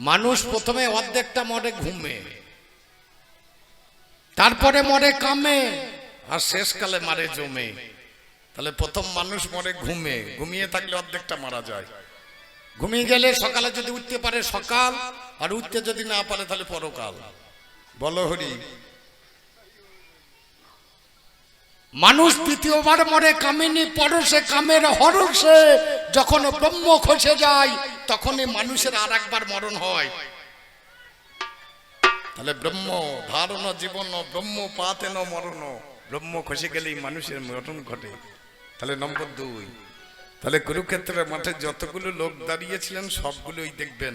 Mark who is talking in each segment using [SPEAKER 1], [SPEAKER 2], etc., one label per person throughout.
[SPEAKER 1] মানুষ প্রথমে অর্ধেকটা মরে ঘুমে, তারপরে মরে কামে, আর শেষকালে মারে জমে। তাহলে প্রথম মানুষ মরে ঘুমে, ঘুমিয়ে থাকলে অর্ধেকটা মারা যায়। ঘুমিয়ে গেলে সকালে যদি উঠতে পারে সকাল, আর উঠতে যদি না পারে তাহলে পরকাল। বলো হরি। মানুষ দ্বিতীয়বার মরে কামিনী পরশে, কামের হরসে। যখন ব্রহ্ম খসে যায় তখনই মানুষের আর একবার মরণ হয়। তাহলে ব্রহ্ম ধারণ জীবন, ব্রহ্ম পাতেন মরণ। ব্রহ্ম খসে গেলেই মানুষের মরণ ঘটে। তাহলে নম্বর 2, তাহলে কুরুক্ষেত্রের মাঠে যতগুলো লোক দাঁড়িয়েছিলেন সবগুলোই দেখবেন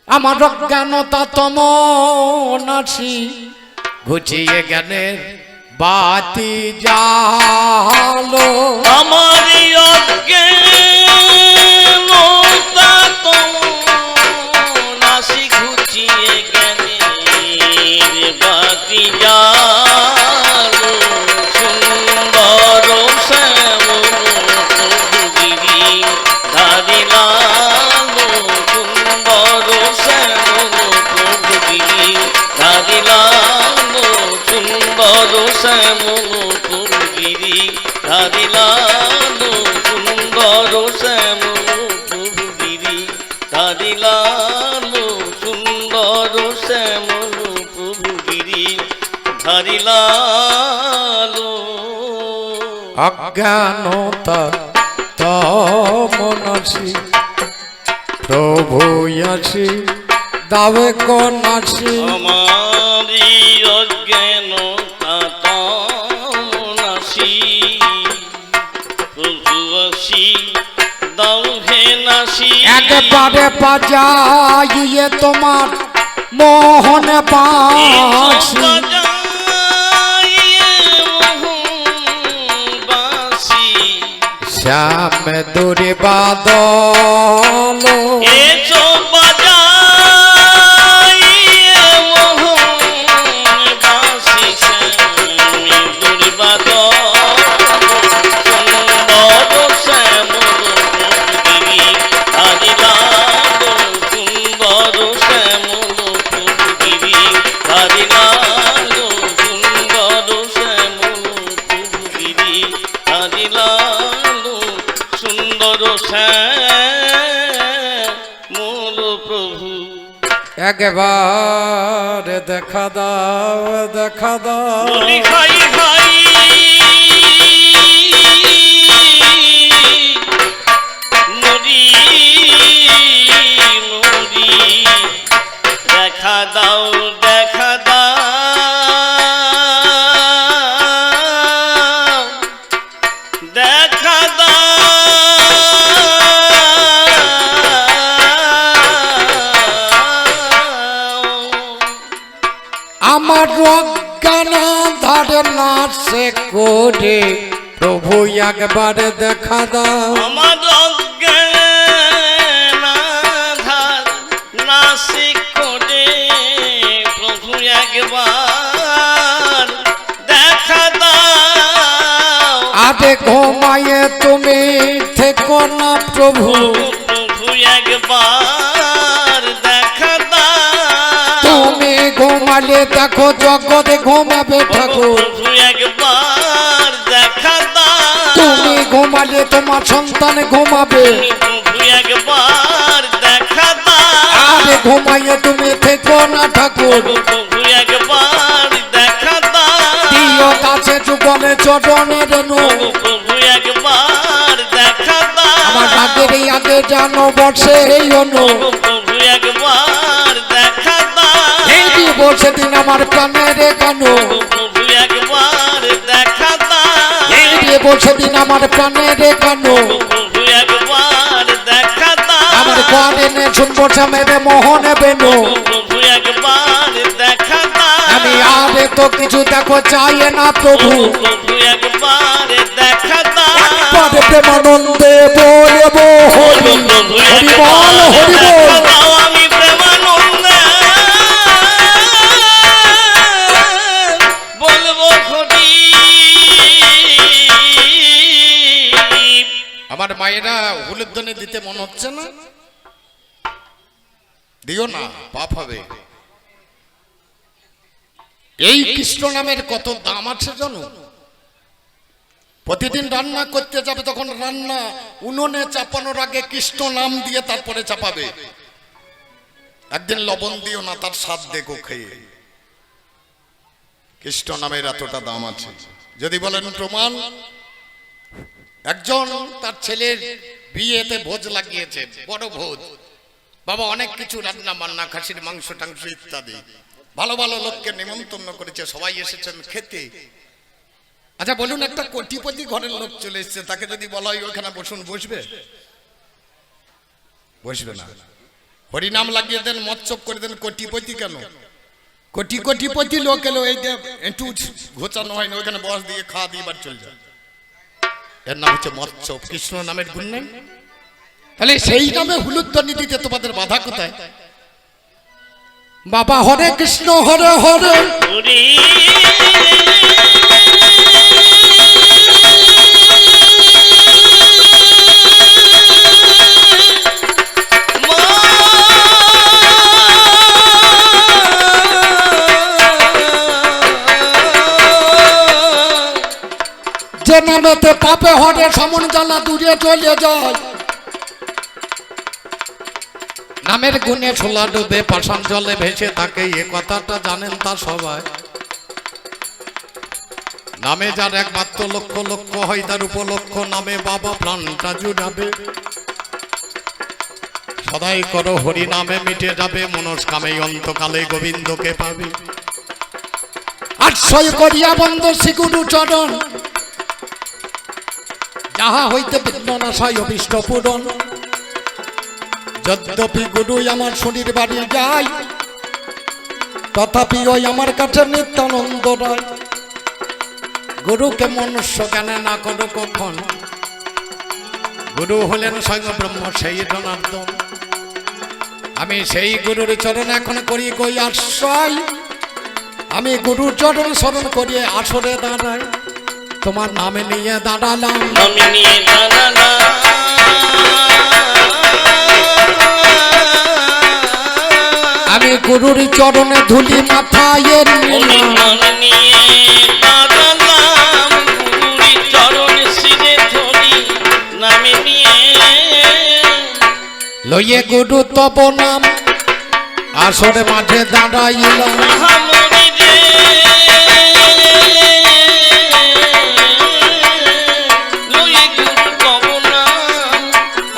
[SPEAKER 1] আমার অজ্ঞানতা তমনাসি ঘুচিয়ে জ্ঞানের বাতি জালো।
[SPEAKER 2] আমার অজ্ঞানতা তমনাসি ঘুচিয়ে জ্ঞানের বাতি জালো। সুন্দর শ্যামল প্রভুগিরি ধারি লালো। সুন্দর শ্যামল প্রভুগিরি ধারি লালো। সুন্দর শ্যামল প্রভুগিরি ধারি লালো। সুন্দর শ্যামল প্রভুগিরি ধারি লালো। সুন্দর শ্যামল প্রভুগিরি ধারি লালো।
[SPEAKER 1] অজ্ঞানতা তমনাসি প্রভু আসি দাবে কনাসি।
[SPEAKER 2] আমারি অজ্ঞানতা তমনাসি প্রভু আসি দাও হে নাসি।
[SPEAKER 1] একবারে বাজাইয়ে তোমার মোহন বাঁশি। শ্যাম দূরে বাদল
[SPEAKER 2] এসো বাজাইয়ে মোহন বাঁশি। শ্যাম দূরে বাদল। সুন্দর শ্যামল প্রভুগিরি ধারি লালো। সুন্দর শ্যামল প্রভুগিরি ধারি লালো। সুন্দর শ্যামল প্রভুগিরি ধারি লালো। সুন্দর শ্যামল প্রভু।
[SPEAKER 1] একবার দেখা দাও, দেখা দাও।
[SPEAKER 2] বলি খাই খাই নদী নদী দেখা দাও, দেখা দাও, দেখা দাও।
[SPEAKER 1] আমার অজ্ঞান ধারে নাচে করে প্রভু একবার দেখা দাও।
[SPEAKER 2] আমার অজ্ঞানাধার নাসি করে প্রভু একবার দেখা দাও।
[SPEAKER 1] আরে ঘুমায়ে তুমি থেকো না প্রভু।
[SPEAKER 2] প্রভু একবার দেখা দাও।
[SPEAKER 1] তুমি ঘুমালে দেখো জগতে ঘুমাবে ঠাকুর।
[SPEAKER 2] প্রভু একবার দেখা দাও।
[SPEAKER 1] তুমি ঘুমালে তোমার সন্তান ঘুমাবে।
[SPEAKER 2] প্রভু একবার দেখা দাও।
[SPEAKER 1] আরে ঘুমাইয়ে তুমি থেকো না ঠাকুর।
[SPEAKER 2] প্রভু একবার দেখা দাও।
[SPEAKER 1] দিও কাছে যুগলে চরণে রেণু।
[SPEAKER 2] প্রভু একবার দেখা দাও।
[SPEAKER 1] আমার রাগের আগে জানো বর্ষে এই অনু।
[SPEAKER 2] প্রভু একবার দেখা দাও।
[SPEAKER 1] এই দিবসে দিন আমার প্রাণের কানু।
[SPEAKER 2] প্রভু একবার দেখা দাও।
[SPEAKER 1] এই দিবসে দিন আমার প্রাণের কানু।
[SPEAKER 2] প্রভু একবার দেখা দাও।
[SPEAKER 1] আমার ঘরে নে শুনবো স্বামীর মোহন বেনু।
[SPEAKER 2] প্রভু একবার দেখা দাও।
[SPEAKER 1] আমি আরে তো কিছু দেখো চাই না প্রভু।
[SPEAKER 2] প্রভু একবার দেখা দাও।
[SPEAKER 1] একবারে প্রেমানন্দে বলবো হরি
[SPEAKER 2] প্রভু
[SPEAKER 1] হরি বল, হরি
[SPEAKER 2] দেখা
[SPEAKER 1] বল।
[SPEAKER 2] দাও। আমি প্রেমানন্দে বলবো হরি।
[SPEAKER 1] আমার মায়েরা হুলুধ্বনি দিতে মন হচ্ছে না? দিও না, পাপ হবে। এই কৃষ্ণ নামের কত দাম আছে জানো? প্রতিদিন রান্না করতে যাবে, তখন রান্না উনুনে চাপানোর আগে কৃষ্ণ নাম দিয়ে তারপরে চাপাবে। একদিন লবণ দিও না, তার স্বাদ দেখো খেয়ে। কৃষ্ণ নামের এতটা দাম আছে। যদি বলেন প্রমাণ, একজন তার ছেলের বিয়েতে ভোজ লাগিয়েছে, বড় ভোজ, বাবা অনেক কিছু রান্না বান্না, খাসির মাংস টাংস ইত্যাদি, ভালো ভালো লোককে নিমন্ত্রণ করেছে, সবাই এসেছেন খেতে। আচ্ছা বলুন, একটা কোটিপতি ঘরের লোক চলে এসেছে, তাকে যদি বলা হয় ওখানে বসুন, বসবে? বসবে না। হরিনাম লাগিয়ে দেন, মৎসব করে দেন, কোটিপতি কেন? কোটিপতি লোক এলো, এই একটু ঘোচানো হয় না, ওইখানে বস দিয়ে খাওয়া দিয়ে এবার চলে যায়। এর নাম হচ্ছে মৎসব। কৃষ্ণ নামের গুণ নেই? তাহলে সেই নামে হুলুধ্বনি দিতে তোমাদের বাধা কোথায়? বাবা হরে কৃষ্ণ হরে হরে,
[SPEAKER 2] হরি
[SPEAKER 1] যে নামেতে পাপে হরে সমন জ্বালা দূরে চলে যায়। নামের গুণে ছোলা ডুবে পাষাণ জলে ভেসে থাকে, এ কথাটা জানেন তা সবাই। নামে যার একমাত্র লক্ষ্য, লক্ষ্য হয় তার উপলক্ষ, নামে বাবা প্রাণটা জুড়াবে। সদাই করো হরি নামে, মিটে যাবে মনস্কামে, অন্তকালে গোবিন্দকে পাবে। আশ্রয় করিয়া বন্ধ শ্রীগুরু চরণ, যাহা হইতে বিঘ্ন নাশায় অভীষ্ট পূরণ। যদ্যপি গুরু আমার শরীর বাড়ি যায়, তথাপি ওই আমার কাছে নিত্যানন্দ রায়। গুরুকে মনুষ্য জ্ঞানে না করো কখন, গুরু হলেন স্বয়ং ব্রহ্ম সেই জনার্দন। আমি সেই গুরুর চরণ এখন করি কই আশ্রয়, আমি গুরুর চরণ স্মরণ করিয়ে আসরে দাঁড়াই। তোমার নামে নিয়ে দাঁড়ালাম,
[SPEAKER 2] নামে নিয়ে দাঁড়ালাম,
[SPEAKER 1] আমি গুরুর চরণে ধুলি মাথায় নিলাম।
[SPEAKER 2] নামে নিয়ে দাঁড়ালাম, গুরুর চরণে শিরে ধরি, নামে নিয়ে
[SPEAKER 1] লইয়ে গুরু তব নাম, আসরে মাঝে দাঁড়াইলাম।
[SPEAKER 2] মহামণি রে, লয়ে গুরু তব নাম,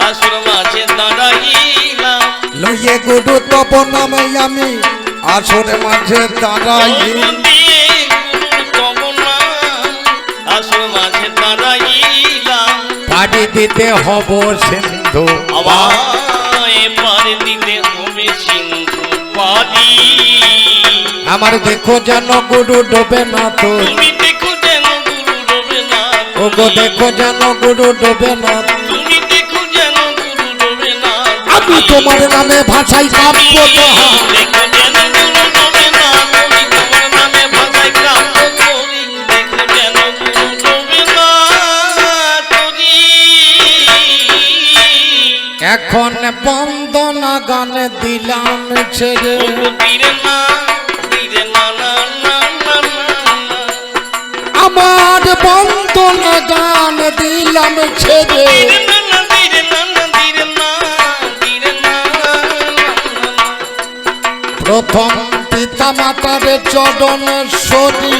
[SPEAKER 2] আসর মাঝে দাঁড়াইলাম।
[SPEAKER 1] লইয়ে গুরু তব নামে আমি আসরে মাঝে দাঁড়াইলাম। পাড়ি দিতে হব সিন্ধু, আমার দেখো যেন গুরু ডোবে না তো, ওগো দেখো যেন গুরু ডোবে না। আমি তোমার নামে ভাষাই কাব্য তাহা, এখন বন্দনা গানে দিলাম ছেড়ে, আমার বন্দনা গান দিলাম ছেড়ে। প্রথম পিতা মাতার চরণ সরি,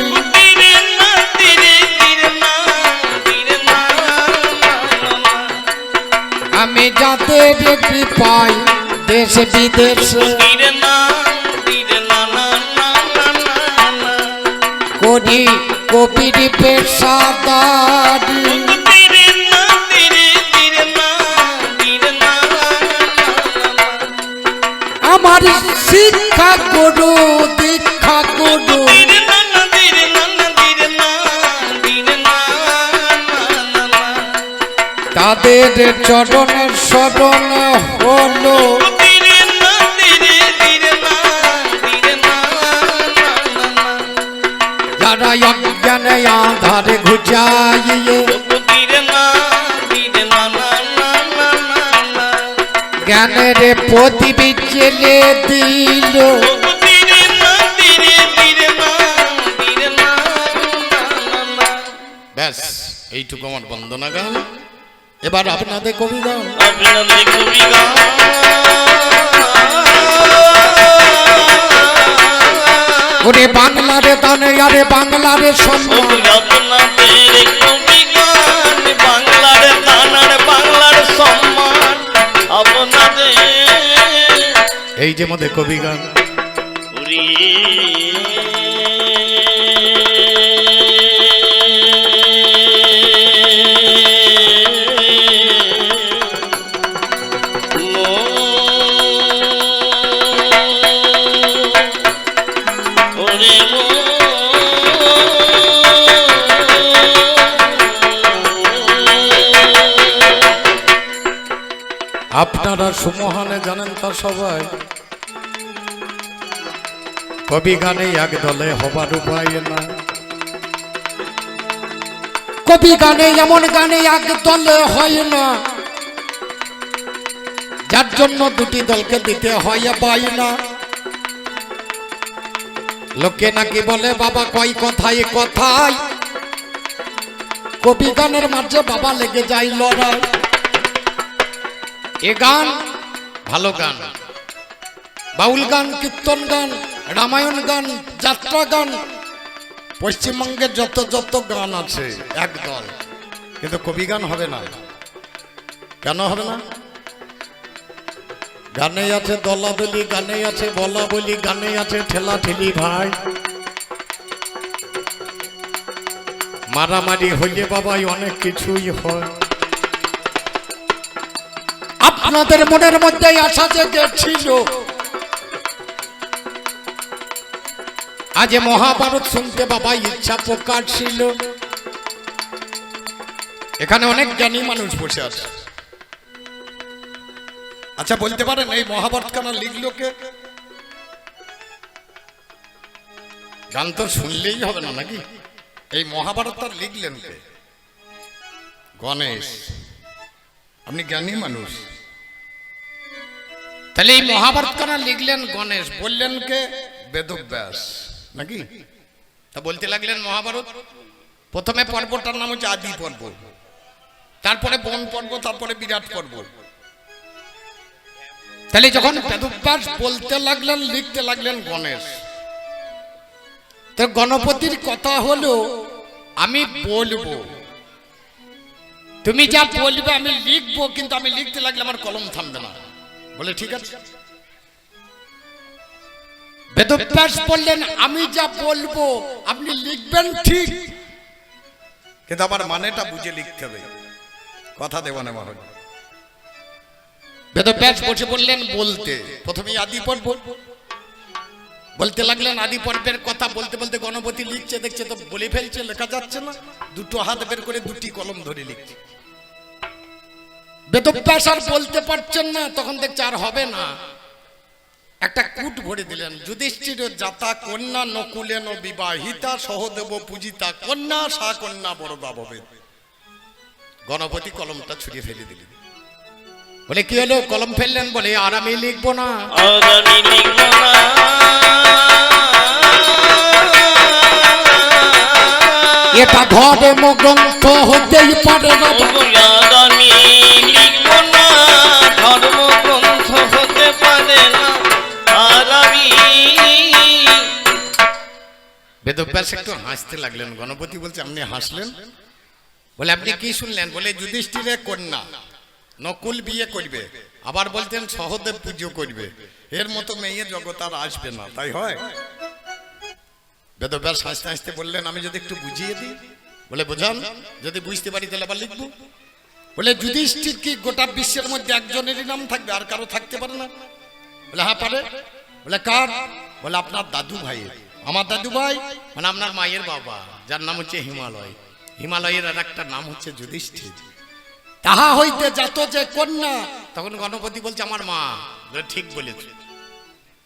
[SPEAKER 1] আমি যাদের কৃপায় দেশ বিদেশে করি কবির পেশাদারি। আমার শিক্ষা গুরু দীক্ষা গুরু, তাদের চরণের শরণ হলো, যারা অজ্ঞানে আধারে ঘুচাইয়ে জ্ঞান জ্ঞানের প্রদীপ জেলে দিল।
[SPEAKER 2] ধীরে না ধীরে ধীরে না ধীরে না না।
[SPEAKER 1] ব্যাস এইটুকু আমার বন্দনা গান। এবার আপনাদের কবি গান।
[SPEAKER 2] আপনাদের কবি গান।
[SPEAKER 1] ওরে বাংলারে দানে আরে বাংলারে সম্মান।
[SPEAKER 2] আপনাদের কবি গান বাংলার দানার বাংলার সম্মান আপনাদের।
[SPEAKER 1] এই যে মধ্যে কবি গান।
[SPEAKER 2] ওরে
[SPEAKER 1] আপনারা সুমহানে জানেন তা সবাই, কবি গানে এক দলে হবার উপায় না। কবি গানে এমন গানে এক দলে হয় না, যার জন্য দুটি দলকে দিতে হয় বায়না। লোকে নাকি বলে বাবা কয় কথায় কথায়, কবি গানের মাঝে বাবা লেগে যায় লড়াই। এ গান ভালো গান, বাউল গান, কীর্তন গান, রামায়ণ গান, যাত্রা গান, পশ্চিমবঙ্গের যত যত গান আছে একদল, কিন্তু কবি গান হবে না। কেন হবে না? গানে আছে দলাদলি, গানে আছে বলা বলি, গানে আছে ঠেলা ঠেলি ভাই। মারামারি হইলে বাবাই অনেক কিছুই হয়। আপনাদের মনের মধ্যে আশা জেগেছিল আজ মহাভারত শুনতে বাবা ইচ্ছা প্রকাশ ছিল। এখানে অনেক জ্ঞানী মানুষ বসে আছে। আচ্ছা বলতে পারেন এই মহাভারত কেন লিখলো কে? গান তো শুনলেই হবে না নাকি? এই মহাভারত আর লিখলেন কে? গণেশ। আপনি জ্ঞানী মানুষ, তাহলে এই মহাভারত কেন লিখলেন গণেশ? বললেন কে? বেদব্যাস নাকি? তা বলতে লাগলেন মহাভারত। প্রথমে পর্বটার নাম হচ্ছে আদি পর্ব, তারপরে বন পর্ব, তারপরে বিরাট পর্ব। তাহলে যখন বেদব্যাস বলতে লাগলেন, লিখতে লাগলেন গণেশ। তো গণপতির কথা হলো আমি বলবো, তুমি যা বলবে আমি লিখবো, কিন্তু আমি লিখতে লাগলে আমার কলম থামবে না। বলে ঠিক আছে। বেদব্যাস বললেন আমি যা বলবো আপনি লিখবেন ঠিক, কিন্তু আমার মানেটা বুঝে লিখতে হবে, কথা দেব না মহারাজ। বেদব্যাস বসে বললেন বলতে। প্রথমে আদি পর্ব বলতে লাগলেন, আদি পর্বের কথা বলতে বলতে গণপতি লিখছে, দেখছে তো বলে ফেলছে, লেখা যাচ্ছে না, দুটো হাত বের করে দুটি কলম ধরে লিখছে। বেদব্যাস আর বলতে পারছেন না, তখন দেখছে আর হবে না, একটা কূট ভরে দিলেন। যুধিষ্ঠির জাতা কন্যা নকুলেন বিবাহিতা সহদেব পূজিতা কন্যা সা কন্যা বরদা ভবে। গণপতি কলমটা ছুড়িয়ে ফেলে দিলেন। বলে কি হলো? কলম ফেললেন। বলে আর আমি লিখবো না,
[SPEAKER 2] আর আমি লিখব না।
[SPEAKER 1] এটা ধর্ম গ্রন্থ হতেই পারে না।
[SPEAKER 2] আর আমি লিখব না, ধর্ম গ্রন্থ হতে পারে না। আর আমি
[SPEAKER 1] বেদব্যাস একটু হাসতে লাগলেন। গণপতি বলছে আপনি হাসলেন? বলে আপনি কি শুনলেন? বলে যুধিষ্ঠিরের কন্যা নকুল বিয়ে করবে, আবার বলতেন সহদেব পুজো করবে, এর মতো মেয়ে জগৎ আর আসবে না, তাই হয়? বেদব্যাস হাসতে হাসতে বললেন আমি যদি একটু বুঝিয়ে দিই। বলে বোঝান, যদি বুঝতে পারি তাহলে আবার লিখবো। বলে যুধিষ্ঠির কি গোটা বিশ্বের মধ্যে একজনেরই নাম থাকবে, আর কারো থাকতে পারে না? বলে হ্যাঁ পারে। বলে কার? বলে আপনার দাদু ভাই। আমার দাদু ভাই মানে আপনার মায়ের বাবা, যার নাম হচ্ছে হিমালয়। হিমালয়ের আর একটা নাম হচ্ছে যুধিষ্ঠির। তাহা হইতে যাত যে কন্যা। তখন গণপতি বলছে আমার মা। বলে ঠিক বলেছে।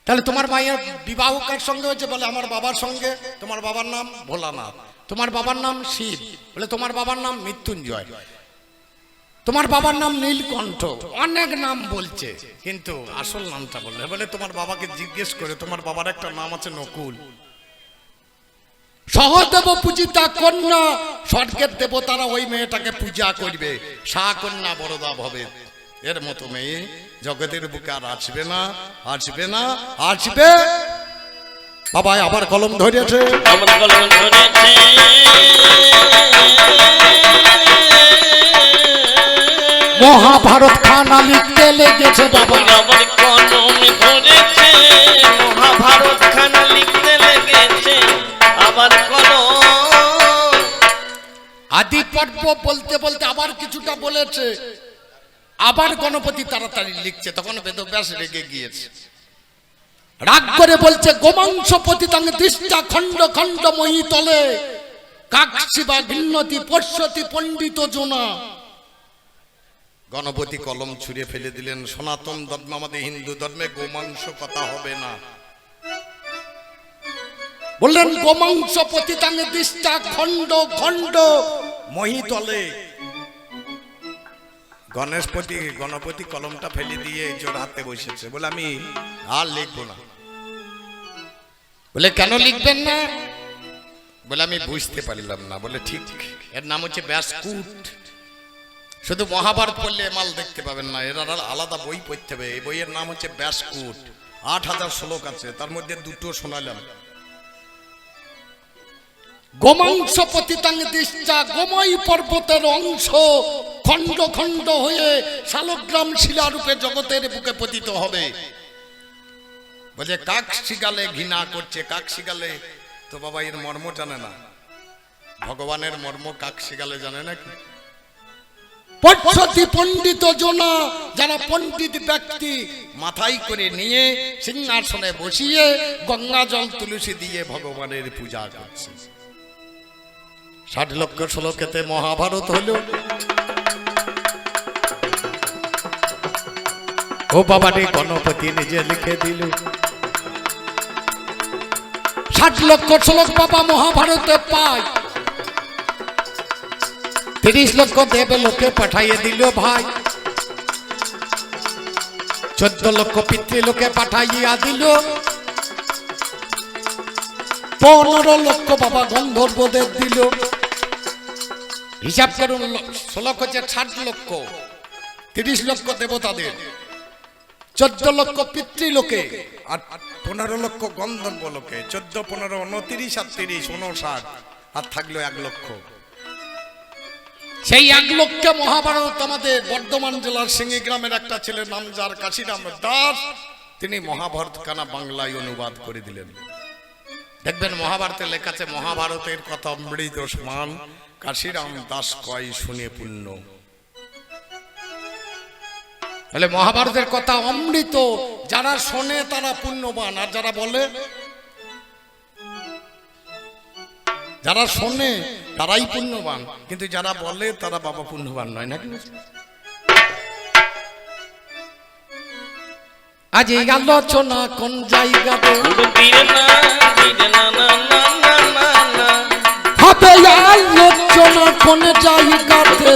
[SPEAKER 1] তাহলে তোমার মায়ের বিবাহ কার সঙ্গে হয়েছে? বলে আমার বাবার সঙ্গে। তোমার বাবার নাম ভোলানাথ। তোমার বাবার নাম শিব। বলে তোমার বাবার নাম মৃত্যুঞ্জয়। তোমার বাবার নাম নীলকণ্ঠ, অনেক নাম বলছে, কিন্তু আসল নামটা বললে বলে তোমার বাবাকে জিজ্ঞেস করে, তোমার বাবার একটা নাম আছে নকুল। সহদেব পূজিতা কন্যা, স্বর্গের দেবতারা ওই মেয়েটাকে পূজা করবে, শাকন্যা বরদা ভবে। এর মতো মেয়ে জগতের বুকে আর আসবে না, আসবে না, আসবে। বাবা আবার কলম ধরেছে,
[SPEAKER 2] আমার কলম ধরেছে,
[SPEAKER 1] মহাভারত খানা লিখতে লেগেছে বাবা।
[SPEAKER 2] আমার কলম ধরেছে, মহাভারত খানা লিখতে লেগেছে আবার কলম।
[SPEAKER 1] আদি পর্ব বলতে বলতে আবার কিছুটা বলেছে, আবার গণপতি তাড়াতাড়ি লিখছে, তখন বেদব্যাস রেগে গিয়েছে, রাগ করে বলছে গোমাংস পতিতাং দৃষ্টা খণ্ড খণ্ড মহিতলে কাকশিবা ভিন্নতি পশ্যতি পণ্ডিত জোনা। গণপতি কলম ছুঁড়ে ফেলে দিলেন। সনাতন ধর্ম, আমাদের হিন্দু ধর্মে গোমাংস কথা হবে না, বললেন গোমাংস পতিতাং দৃষ্টা খণ্ড খণ্ড মহিতলে। গণপতি কলমটা ফেলে দিয়ে জোর হাতে বসেছে, বলে আমি আর লিখবো না। বলে কেন লিখবেন না? বলে আমি বুঝতে পারলাম না। বলে ঠিক, এর নাম হচ্ছে ব্যাসকুট। শুধু মহাভারত পড়লে মাল দেখতে পাবেন না, এর আলাদা বই পড়তে হবে। এই বইয়ের নাম হচ্ছে ব্যাসকুট। 8000 শ্লোক আছে, তার মধ্যে দুটো শোনালাম। গোমাংস পতিতাং দৃষ্টা, গোময় পর্বতের অংশ খণ্ড খণ্ড হয়ে শালগ্রাম শিলারূপে জগতের বুকে পতিত হবে। বলে কাক শিগালে ঘৃণা করছে। কাক শিগালে তো বাবা এর মর্ম জানে না, ভগবানের মর্ম কাক শিগালে জানে নাকি? পদ্ধতি পণ্ডিত জনা, যারা পণ্ডিত ব্যক্তি মাথায় করে নিয়ে সিংহাসনে বসিয়ে গঙ্গা জল তুলসী দিয়ে ভগবানের পূজা করছে। 60 লক্ষ শ্লোকেতে মহাভারত হলো। ও বাবা রে, গণপতি নিজে লিখে দিল 60 লক্ষ শ্লোক বাবা মহাভারতে পায়। 30 লক্ষ দেব লোকে পাঠাইয়ে দিল ভাই, 14 লক্ষ পিতৃলোকে পাঠাইয়া দিল, 15 লক্ষ বাবা গন্ধর্বদের দিল। হিসাব করুন, শ্লোক হচ্ছে 60 লক্ষ, 30 লক্ষ দেবতাদের, 14 লক্ষ পিতৃলোকে, আর 15 লক্ষ গন্ধর্ব লোকে। 14, 15, 29 আর 30, 59, আর থাকলো 1 লক্ষ। সেই 1 লক্ষে মহাভারত আমাদের বর্ধমান জেলার সিঙ্গি গ্রামের একটা ছেলের নাম যার কাশিরাম দাস, তিনি মহাভারত কানা বাংলায় অনুবাদ করে দিলেন। দেখবেন মহাভারতে লেখা আছে, মহাভারতের কথা অমৃত সমান, কাশিরাম দাস কয় শুনে পুণ্য। বলে মহাভারতের কথা অমৃত, যারা শোনে তারা পুণ্যবান, আর যারা বলে, যারা শোনে তারাই পুণ্যবান, কিন্তু যারা বলে তারা বাবা পুণ্যবান নয় নাকি? আজ এই আলোচনা কোন জায়গাতে হবে? আলোচনা কোন জায়গাতে?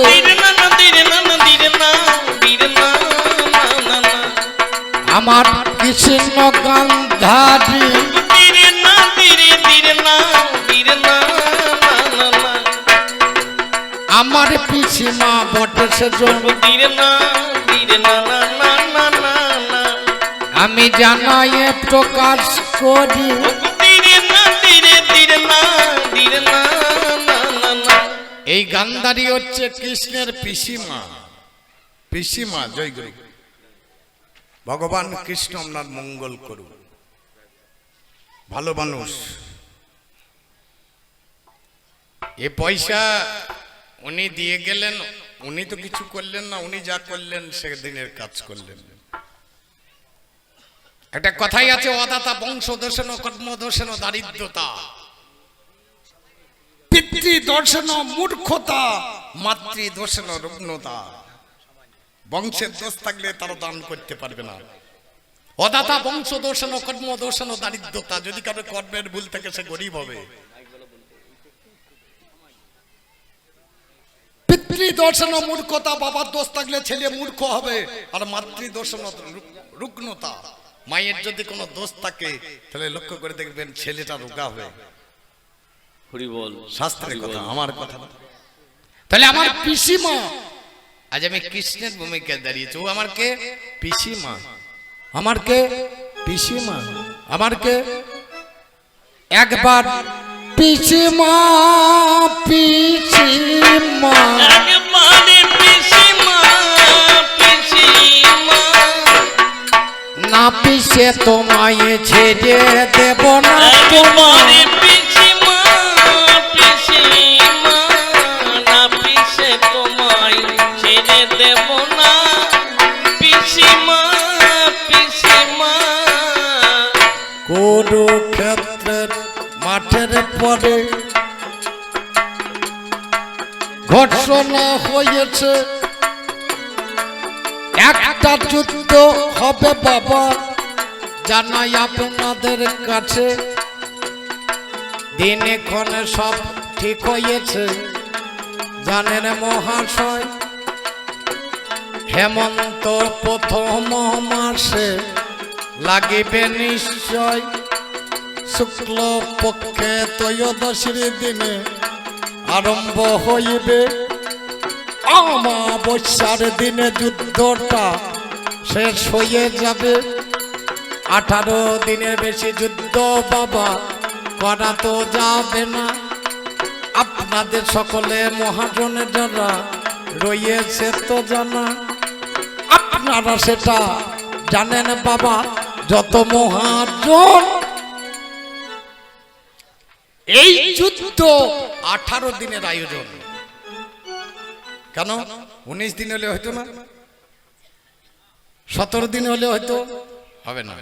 [SPEAKER 1] আমার কৃষ্ণ গান্ধারী, আমার পিসিমা বটে সেজন, আমি জানাই প্রকাশ করি। এই গান্ধারী হচ্ছে কৃষ্ণের পিসিমা। পিসিমা জয়গুরু, ভগবান কৃষ্ণ আপনার মঙ্গল করুন। ভালো মানুষ। এ পয়সা উনি দিয়ে গেলেন, উনি তো কিছু করলেন না, উনি যা করলেন সেদিনের কাজ করলেন। একটা কথাই আছে, অদাতা বংশ দর্শন কর্ম দর্শন দারিদ্রতা, পিতৃ দর্শন মূর্খতা, মাতৃ দর্শন রুগ্নতা। বংশের দোষ থাকলে তারা দান করতে পারবে না। অদাতা বংশ দর্শন কর্ম দর্শন দারিদ্রতা, যদি কারো কর্মের ভুল থেকে সে গরিব হবে। পিতৃ পিতৃদর্শন মূর্খতা, বাবার দোষ থাকলে ছেলে মূর্খ হবে, আর মাতৃদর্শন রুগ্নতা। মায়ের যদি কোনো দোষ থাকে তাহলে লক্ষ্য করে দেখবেন ছেলেটা রোগা হবে।
[SPEAKER 2] হরি বল,
[SPEAKER 1] শাস্ত্রের কথা, আমার কথা না। তাহলে আমার পিসিমা, আজ আমি কৃষ্ণের ভূমিকায় দাঁড়িয়েছি, ও আমার কে? পিসিমা। আমার কে? পিসিমা। আমার কে? একবার পিসিমা, পিসিমা,
[SPEAKER 2] একবারে পিসিমা, পিসিমা,
[SPEAKER 1] না পিসে তোমায় ছেড়ে দেব না।
[SPEAKER 2] একবারে পিসিমা, পিসিমা, না পিসে তোমায় ছেড়ে দেব না। পিসিমা, পিসিমা,
[SPEAKER 1] কুরুক্ষেত্রের মাঠের পরে ঘটনা হয়েছে, একটা যুদ্ধ হবে বাবা, জানাই আপনাদের কাছে। দিনে ক্ষণে সব ঠিক হয়েছে, জানেন মহাশয়। হেমন্ত প্রথম মাসে লাগিবে নিশ্চয়, শুক্ল পক্ষে ত্রয়োদশীর দিনে আরম্ভ হইবে। অমাবস্যার দিনে যুদ্ধটা শেষ হয়ে যাবে। 18 দিনের বেশি যুদ্ধ বাবা করা তো যাবে না। আপনাদের সকলে মহাজনের যারা রয়েছে তো জানা, আপনারা সেটা জানেন বাবা। যত মহাজন এই যুদ্ধ 18 দিনের আয়োজন, কেন 19 দিন হলে হয়তো না, 17 দিন হলে হয়তো হবে না।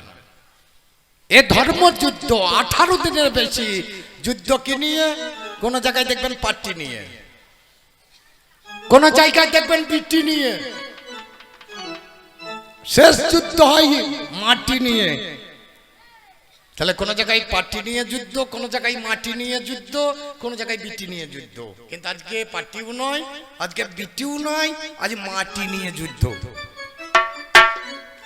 [SPEAKER 1] এ ধর্মযুদ্ধ 18 দিনের বেশি যুদ্ধ কি নিয়ে? কোন জায়গায় দেখবেন পাট্টি নিয়ে, কোন জায়গায় দেখবেন পিটি নিয়ে। শেষ যুদ্ধ হয় মাটি নিয়ে। তাহলে কোন জায়গায় পাট্টি নিয়ে যুদ্ধ, কোন জায়গায় মাটি নিয়ে যুদ্ধ, কোন জায়গায় বিটি নিয়ে যুদ্ধ। কিন্তু আজকে পাট্টিও নয়, আজকে বিটিও নয়, আজ মাটি নিয়ে যুদ্ধ।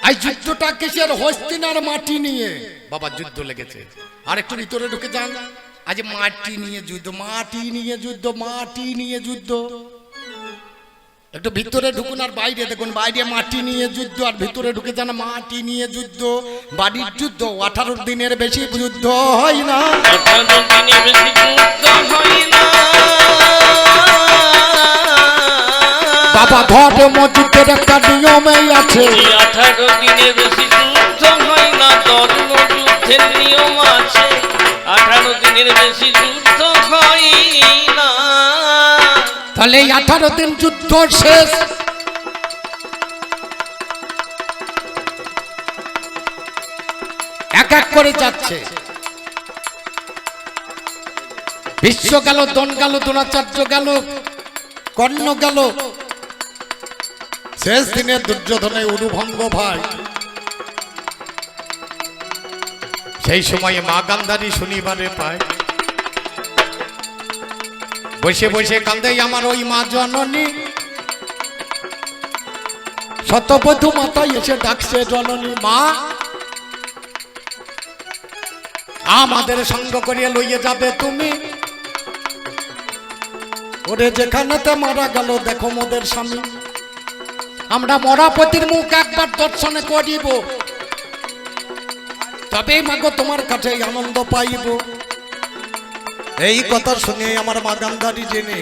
[SPEAKER 1] এই যুদ্ধটা কিসের? হস্তিনার মাটি নিয়ে বাবা যুদ্ধ লেগেছে। আর একটু ভিতরে ঢুকে যান, আজ মাটি নিয়ে যুদ্ধ, মাটি নিয়ে যুদ্ধ, মাটি নিয়ে যুদ্ধ। একটু ভিতরে ঢুকুন আর বাইরে দেখুন, বাইরে মাটি নিয়ে যুদ্ধ, আর ভিতরে ঢুকে যান মাটি নিয়ে যুদ্ধ। বাড়ির যুদ্ধ 18 দিনের বেশি যুদ্ধ হয় না।
[SPEAKER 2] 18 দিনের বেশি যুদ্ধ হয় না।
[SPEAKER 1] বাবা ধর্মযুদ্ধের একটা নিয়মই আছে।
[SPEAKER 2] 18 দিনের বেশি যুদ্ধ হয় না, ধর্মযুদ্ধের নিয়ম আছে। 18 দিনের বেশি যুদ্ধ হয় না।
[SPEAKER 1] তাহলে এই 18 দিন যুদ্ধ শেষ। এক এক করে যাচ্ছে। বিশ্ব গেল, দন গেল, দ্রোণাচার্য গেল, কর্ণ গেল। শেষ দিনে দুর্যোধনের উরুভঙ্গ ভাই। সেই সময়ে মা গান্ধারী শনিবারে পায়, বসে বসে কান্দে আমার ওই মা জননী। শতবধূ মাতায় এসে ডাকছে জননী, মা আমাদের সঙ্গ করিয়ে লইয়ে যাবে তুমি। ওরে যেখানেতে মারা গেল দেখো মোদের স্বামী, আমরা মরাপতির মুখ একবার দর্শনে করিব, তবেই মাগো তোমার কাছে আনন্দ পাইব। এই কথা শুনে আমার মা গান্ধারী জেনে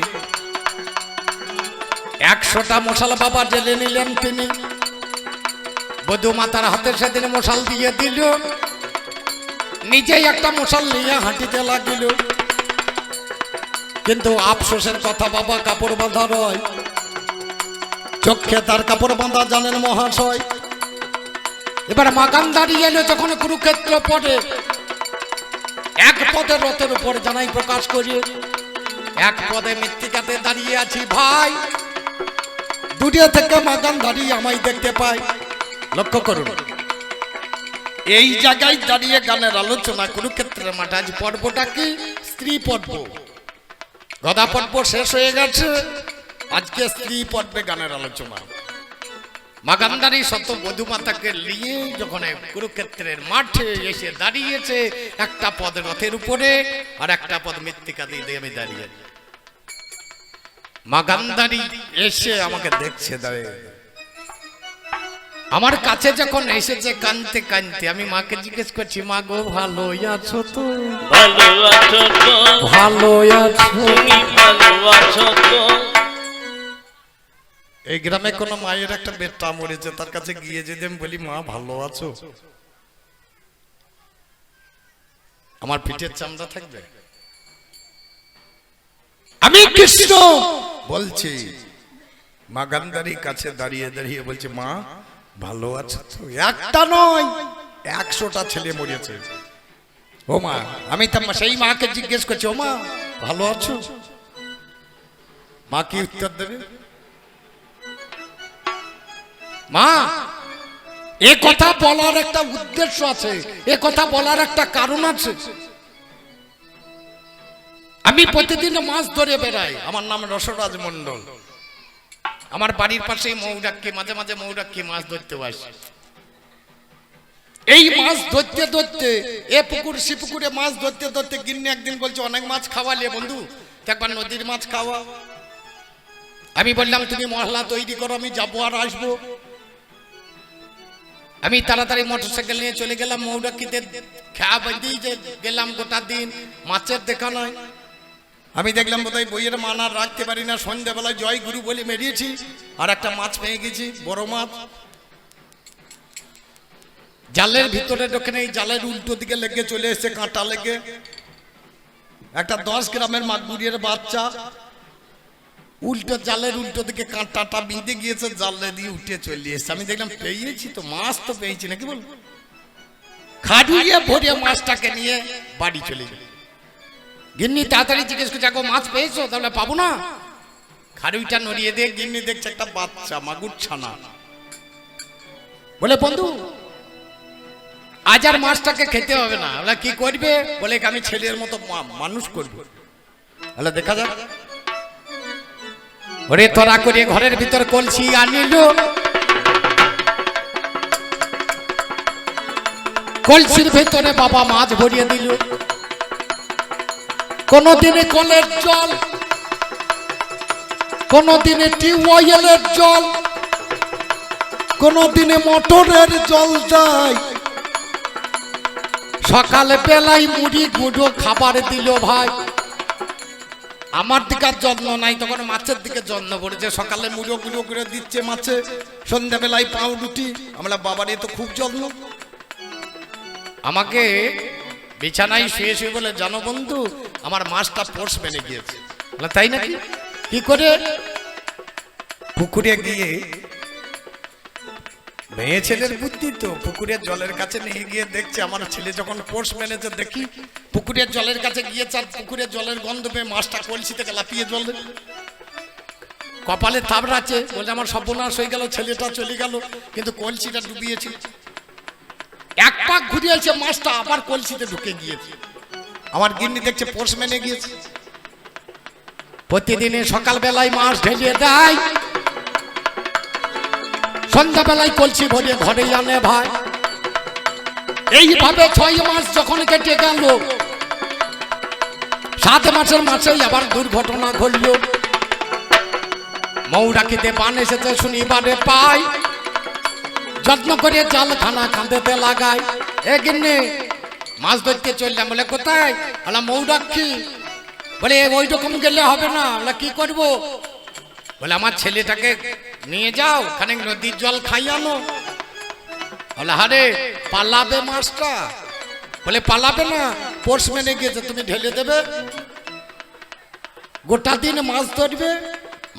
[SPEAKER 1] 100টা মশাল বাবা জেলে নিলেন তিনি। বধূ মাতার হাতে সেদিন মশাল দিয়ে দিল, নিজেই একটা মশাল নিয়ে হাঁটিতে লাগিল। কিন্তু আফসোসের কথা বাবা, কাপড় বাঁধা রয়, চোখে তার কাপড় বাঁধা জানেন মহাশয়। এবার মা গান্ধারী এলো যখন কুরুক্ষেত্র পড়ে, এক পদে রথের উপর জানাই প্রকাশ করি, এক পদে মৃত্তিকাতে দাঁড়িয়ে আছি ভাই। দূরে থেকে মা গান্ধারী আমায় দেখতে পাই। লক্ষ্য করুন, এই জায়গায় দাঁড়িয়ে গানের আলোচনা কুরুক্ষেত্রের মাঠে। আজ পর্বটা কি? স্ত্রী পর্ব। গদা পর্ব শেষ হয়ে গেছে, আজকে স্ত্রী পর্বে গানের আলোচনা। মা গান্ধারী শত বধূমাতাকে নিয়ে যখন কুরুক্ষেত্রের মাঠে এসে দাঁড়িয়েছে, একটা পদ রথের উপরে আর একটা পদ মৃত্তিকা দিয়ে আমি দাঁড়িয়ে। মা গান্ধারী এসে আমাকে দেখছে দাঁড়িয়ে, আমার কাছে যখন এসেছে কানতে কানতে, আমি মাকে জিজ্ঞেস করছি, মা গো ভালো আছো তো?
[SPEAKER 2] ভালো আছো তো?
[SPEAKER 1] ভালো আছো?
[SPEAKER 2] তুমি ভালো আছো তো?
[SPEAKER 1] এই গ্রামে কোন মায়ের একটা বেটা মরেছে, তার কাছে গিয়ে যদি আমি বলি মা ভালো আছো, আমার পিঠের চামড়া থাকবে? আমি কৃষ্ণ বলছি। মা গান্ধারীর কাছে দাঁড়িয়ে দাঁড়িয়ে বলছে, মা ভালো আছো তো? একটা নয় 100টা ছেলে মরেছে। ও মা, আমি তো সেই মাকে জিজ্ঞেস করছি, ও মা ভালো আছো? মা কি উত্তর দেবে? মা, এ কথা বলার একটা উদ্দেশ্য আছে, এ কথা বলার একটা কারণ আছে। আমি প্রতিদিন মাছ ধরে বেড়াই, আমার নাম রসরাজ মন্ডল। আমার বাড়ির পাশেই মৌরাক্ষী, মাঝে মাঝে মৌরাক্ষী মাছ ধরতে আসে। এই মাছ ধরতে ধরতে এ পুকুর সে পুকুরে মাছ ধরতে ধরতে গিন্নি একদিন বলছে, অনেক মাছ খাওয়ালে বন্ধু, একবার নদীর মাছ খাওয়া। আমি বললাম তুমি মশলা তৈরি করো, আমি যাবো আর আসবো। আমি তাড়াতাড়ি মোটরসাইকেল নিয়ে চলে গেলাম মৌরাক্ষীতে, খেয়া বেঁধেই যে গেলাম, গোটা দিন মাছের দেখা নয়। আমি দেখলাম বোধহয় বইয়ের মান আর রাখতে পারি না, সন্ধ্যাবেলায় জয় গুরু বলে মেরিয়েছি, আর একটা মাছ পেয়ে গেছি, বড় মাছ। জালের ভিতরে ঢোকে নেই, জালের উল্টো দিকে লেগে চলে এসে কাঁটা লেগে একটা 10 গ্রামের মাগুরের বাচ্চা, উল্টো জালের উল্টো দিকে কাঁটাটা বিঁধে গিয়েছে, জালে দিয়ে উঠে চলে এসছে। আমি দেখলাম পেয়েছি তো, মাছ তো পেয়েছি নাকি বল। খাড়ুইয়ে ভরে মাছটাকে নিয়ে বাড়ি চলে গেল। গিন্নি তাড়াতাড়ি জিজ্ঞেস করছে, আগো মাছ পেয়েছো? তাহলে পাবো না। খাড়ুইটা নড়িয়ে দিয়ে গিন্নি দেখছে একটা বাচ্চা মাগুর ছানা। বলে বন্ধু আজ আর মাছটাকে খেতে হবে না। বলে কি করবে? বলে আমি ছেলের মতো মানুষ করবো। বলে দেখা যাক। ওরে তোরা করে ঘরের ভিতর কলসি আনিল, কলসির ভিতরে বাবা মাছ ভরিয়ে দিল। কোনদিনে কলের জল, কোনদিনে টিউবওয়েলের জল, কোনদিনে মোটরের জল যায়। সকালে বেলায় মুড়ি গুঁড়ো খাবার দিল ভাই। আমার দিকে আর যত্ন নাই, তখন মাছের দিকে যত্ন করেছে। সকালে মুড়ো গুঁড়ো করে দিচ্ছে মাছে, সন্ধ্যাবেলায় পাউরুটি। আমরা বাবার এ তো খুব যত্ন। আমাকে বিছানায় শুয়ে শুয়ে বলে, জানো বন্ধু আমার মাছটা পোষ মেনে গিয়েছে। বলে তাই নাকি? কি করে? পুকুরে গিয়ে, মেয়ে ছেলের বুদ্ধি তো, পুকুরের জলের কাছে নিয়ে গিয়ে দেখছে আমার ছেলে যখন পোষ মেনেছে, দেখি পুকুরের জলের কাছে গিয়েছে, আর পুকুরের জলের গন্ধ পেয়ে মাছটা কলসি থেকে লাফিয়ে জল কপালে থাবড়াচ্ছে। বলে আমার সর্বনাশ হয়ে গেল, ছেলেটা চলে গেল, কিন্তু কলসিটা ডুবিয়েছে। এক পাক ঘুরিয়েছে, মাছটা আবার কলসিতে ঢুকে গিয়েছে। আমার গিন্নি দেখছে পোষ মেনে গিয়েছে। প্রতিদিনে সকাল বেলায় মাছ ঢেলিয়ে দেয়, সন্ধ্যাবেলায় কলসি ভরিয়ে ঘরে আনে ভাই। এইভাবে 6 মাস যখন কেটে গেল, 7 মাসের মাসেই আবার দুর্ঘটনা ঘটল। মৌরাক্ষীতে বান এসেছে শনিবারে পাই, যত্ন করে জালখানা কাঁদেতে লাগায়। এ গিন্নি মাছ ধরতে চললাম। বলে কোথায়? বলে মৌরাক্ষী। বলে ওই রকম গেলে হবে না। বলে কি করবো? বলে আমার ছেলেটাকে নিয়ে যাও, খানিক নদীর জল খাই আনো। বলে হারে পালাবে মাছটা। বলে পালাবে না, পোষ মেনে গিয়েছে, তুমি ঢেলে দেবে। গোটা দিন মাছ ধরবে,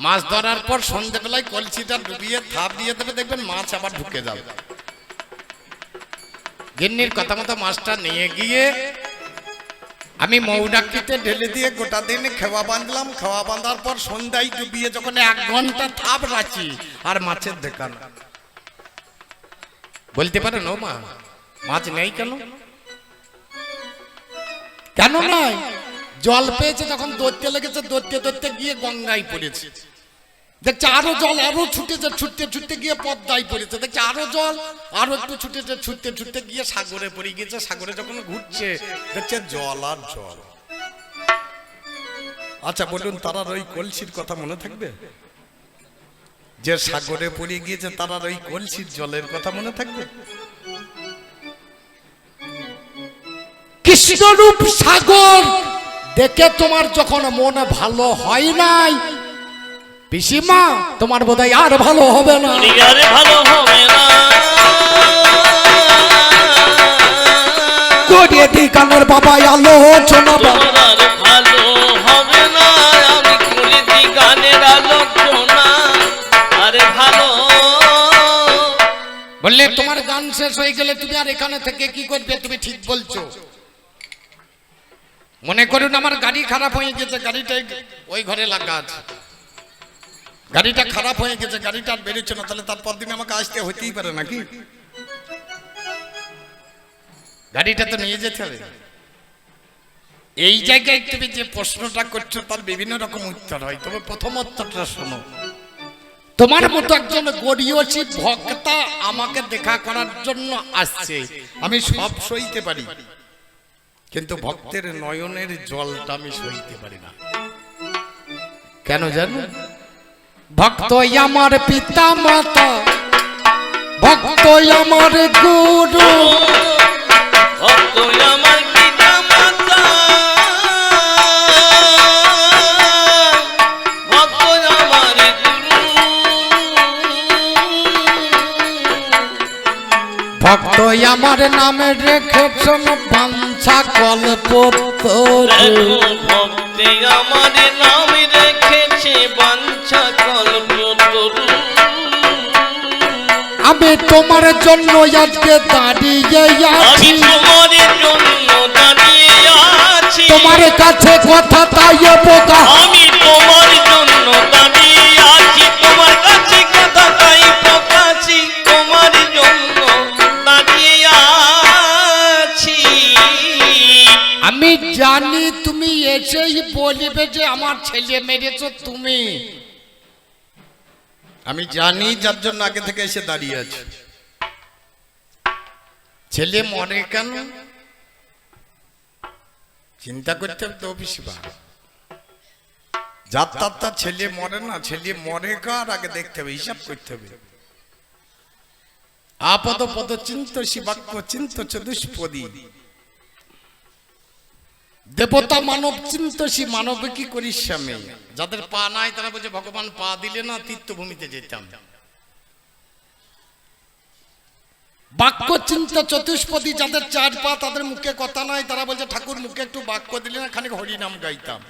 [SPEAKER 1] মাছ ধরার পর সন্ধ্যেবেলায় কলসিটা ডুবিয়ে থাপ দিয়ে দেবে, দেখবেন মাছ আবার ঢুকে যাবে। গিন্নির কথা মতো মাছটা নিয়ে গিয়ে আমি মৌরাক্ষীতে ঢেলে দিয়ে গোটা দিন খেওয়া বাঁধলাম। খেওয়া বাঁধার পর সন্ধ্যায় ডুবিয়ে যখন 1 ঘন্টা থাপ রাখি, আর মাছের দেখা না। বলতে পারেন ও মা মাছ নেই কেন? কেন নয়? জল পেয়েছে, যখন ধরতে লেগেছে, ধরতে ধরতে গিয়ে গঙ্গায় পড়েছে। দেখছে আরো জল, আরো ছুটেছে, ছুটতে ছুটতে গিয়ে পদ্মায় পড়েছে, দেখছে আরো জল, আরো একটু ছুটেছে, ছুটতে ছুটতে গিয়ে সাগরে পড়ে গিয়েছে। সাগরে যখন ঘুরছে দেখছে জল আর জল। আচ্ছা বলুন, তারার ওই কলসির কথা মনে থাকবে? যে সাগরে পড়ে গিয়েছে তারার ওই কলসির জলের কথা মনে থাকবে? কৃষ্ণরূপ সাগর দেখে তোমার যখন মন ভালো হয় নাই, পিসিমা তোমার বোধহয় আর ভালো হবে না।
[SPEAKER 2] আর ভালো হবে না।
[SPEAKER 1] করিয়ে দি কানের বাবা আলোচনা,
[SPEAKER 2] তোমার আর ভালো হবে না। আমি করে দি গানের আলোচনা, আরে ভালো।
[SPEAKER 1] বললে তোমার গান শেষ হয়ে গেলে তুমি আর এখানে থেকে কি করবে? তুমি ঠিক বলছো। মনে করুন আমার গাড়ি খারাপ হয়ে গেছে, গাড়িটা ওই ঘরে লাগা আছে, গাড়িটা খারাপ হয়ে গেছে, গাড়িটা আর বেরোচ্ছে না, তাহলে তারপর দিন আমাকে আসতে হতেই পারে নাকি? গাড়িটা তো নিয়ে যেতে হবে। এই জায়গায় তুমি যে প্রশ্নটা করছো তার বিভিন্ন রকম উত্তর হয়, তবে প্রথম উত্তরটা শোনো। তোমার মতো একজন গরিয়সী ভক্তা আমাকে দেখা করার জন্য আসছে, আমি সব সইতে পারি, কিন্তু ভক্তের নয়নের জলটা আমি সইতে পারি না। কেন জানো? ভক্ত আমার পিতা মাতা, ভক্ত আমার গুরু,
[SPEAKER 2] ভক্ত আমার পিতা মাতা, ভক্ত আমার গুরু,
[SPEAKER 1] ভক্ত আমার নামে রেখেছেন বাঞ্ছা কল্প তরু।
[SPEAKER 2] ভক্তে আমার নাম রেখেছে বাঞ্ছা কল্প তরু।
[SPEAKER 1] আমি তোমার জন্য আজকে দাঁড়িয়ে
[SPEAKER 2] আমি
[SPEAKER 1] আছি,
[SPEAKER 2] তোমার জন্য দাঁড়িয়ে আছি।
[SPEAKER 1] তোমার কাছে কথা তাই বোকা,
[SPEAKER 2] আমি তোমার জন্য দাঁড়িয়ে আছি, তোমার কাছে কথা তাই প্রকাশি, তোমার জন্য দাঁড়িয়ে আছি।
[SPEAKER 1] আমি জানি তুমি এসেই বলবে যে আমার ছেলে মেরেছো তুমি, আমি জানি, যার জন্য আগে থেকে এসে দাঁড়িয়ে আছে। ছেলে মরে কেন চিন্তা করতে হবে তো পিসিবা। যার তার ছেলে মরে না, ছেলে মরে কার আগে দেখতে হবে, হিসাব করতে হবে। আপদ পদ চিন্তসী বাক্য চিন্ত চতুষ্পদী, দেবতা মানব চিন্তসী মানব কি করিস স্বামী। যাদের পা নাই তারা বলছে ভগবান পা দিলে না তীর্থভূমিতে যেতাম। বাক্য চিন্তা চতুষ্পদী, যাদের চার পা তাদের মুখে কথা নাই তারা বলছে ঠাকুর মুখে একটু বাক্য দিলে না খানিক হরিনাম গাইতাম,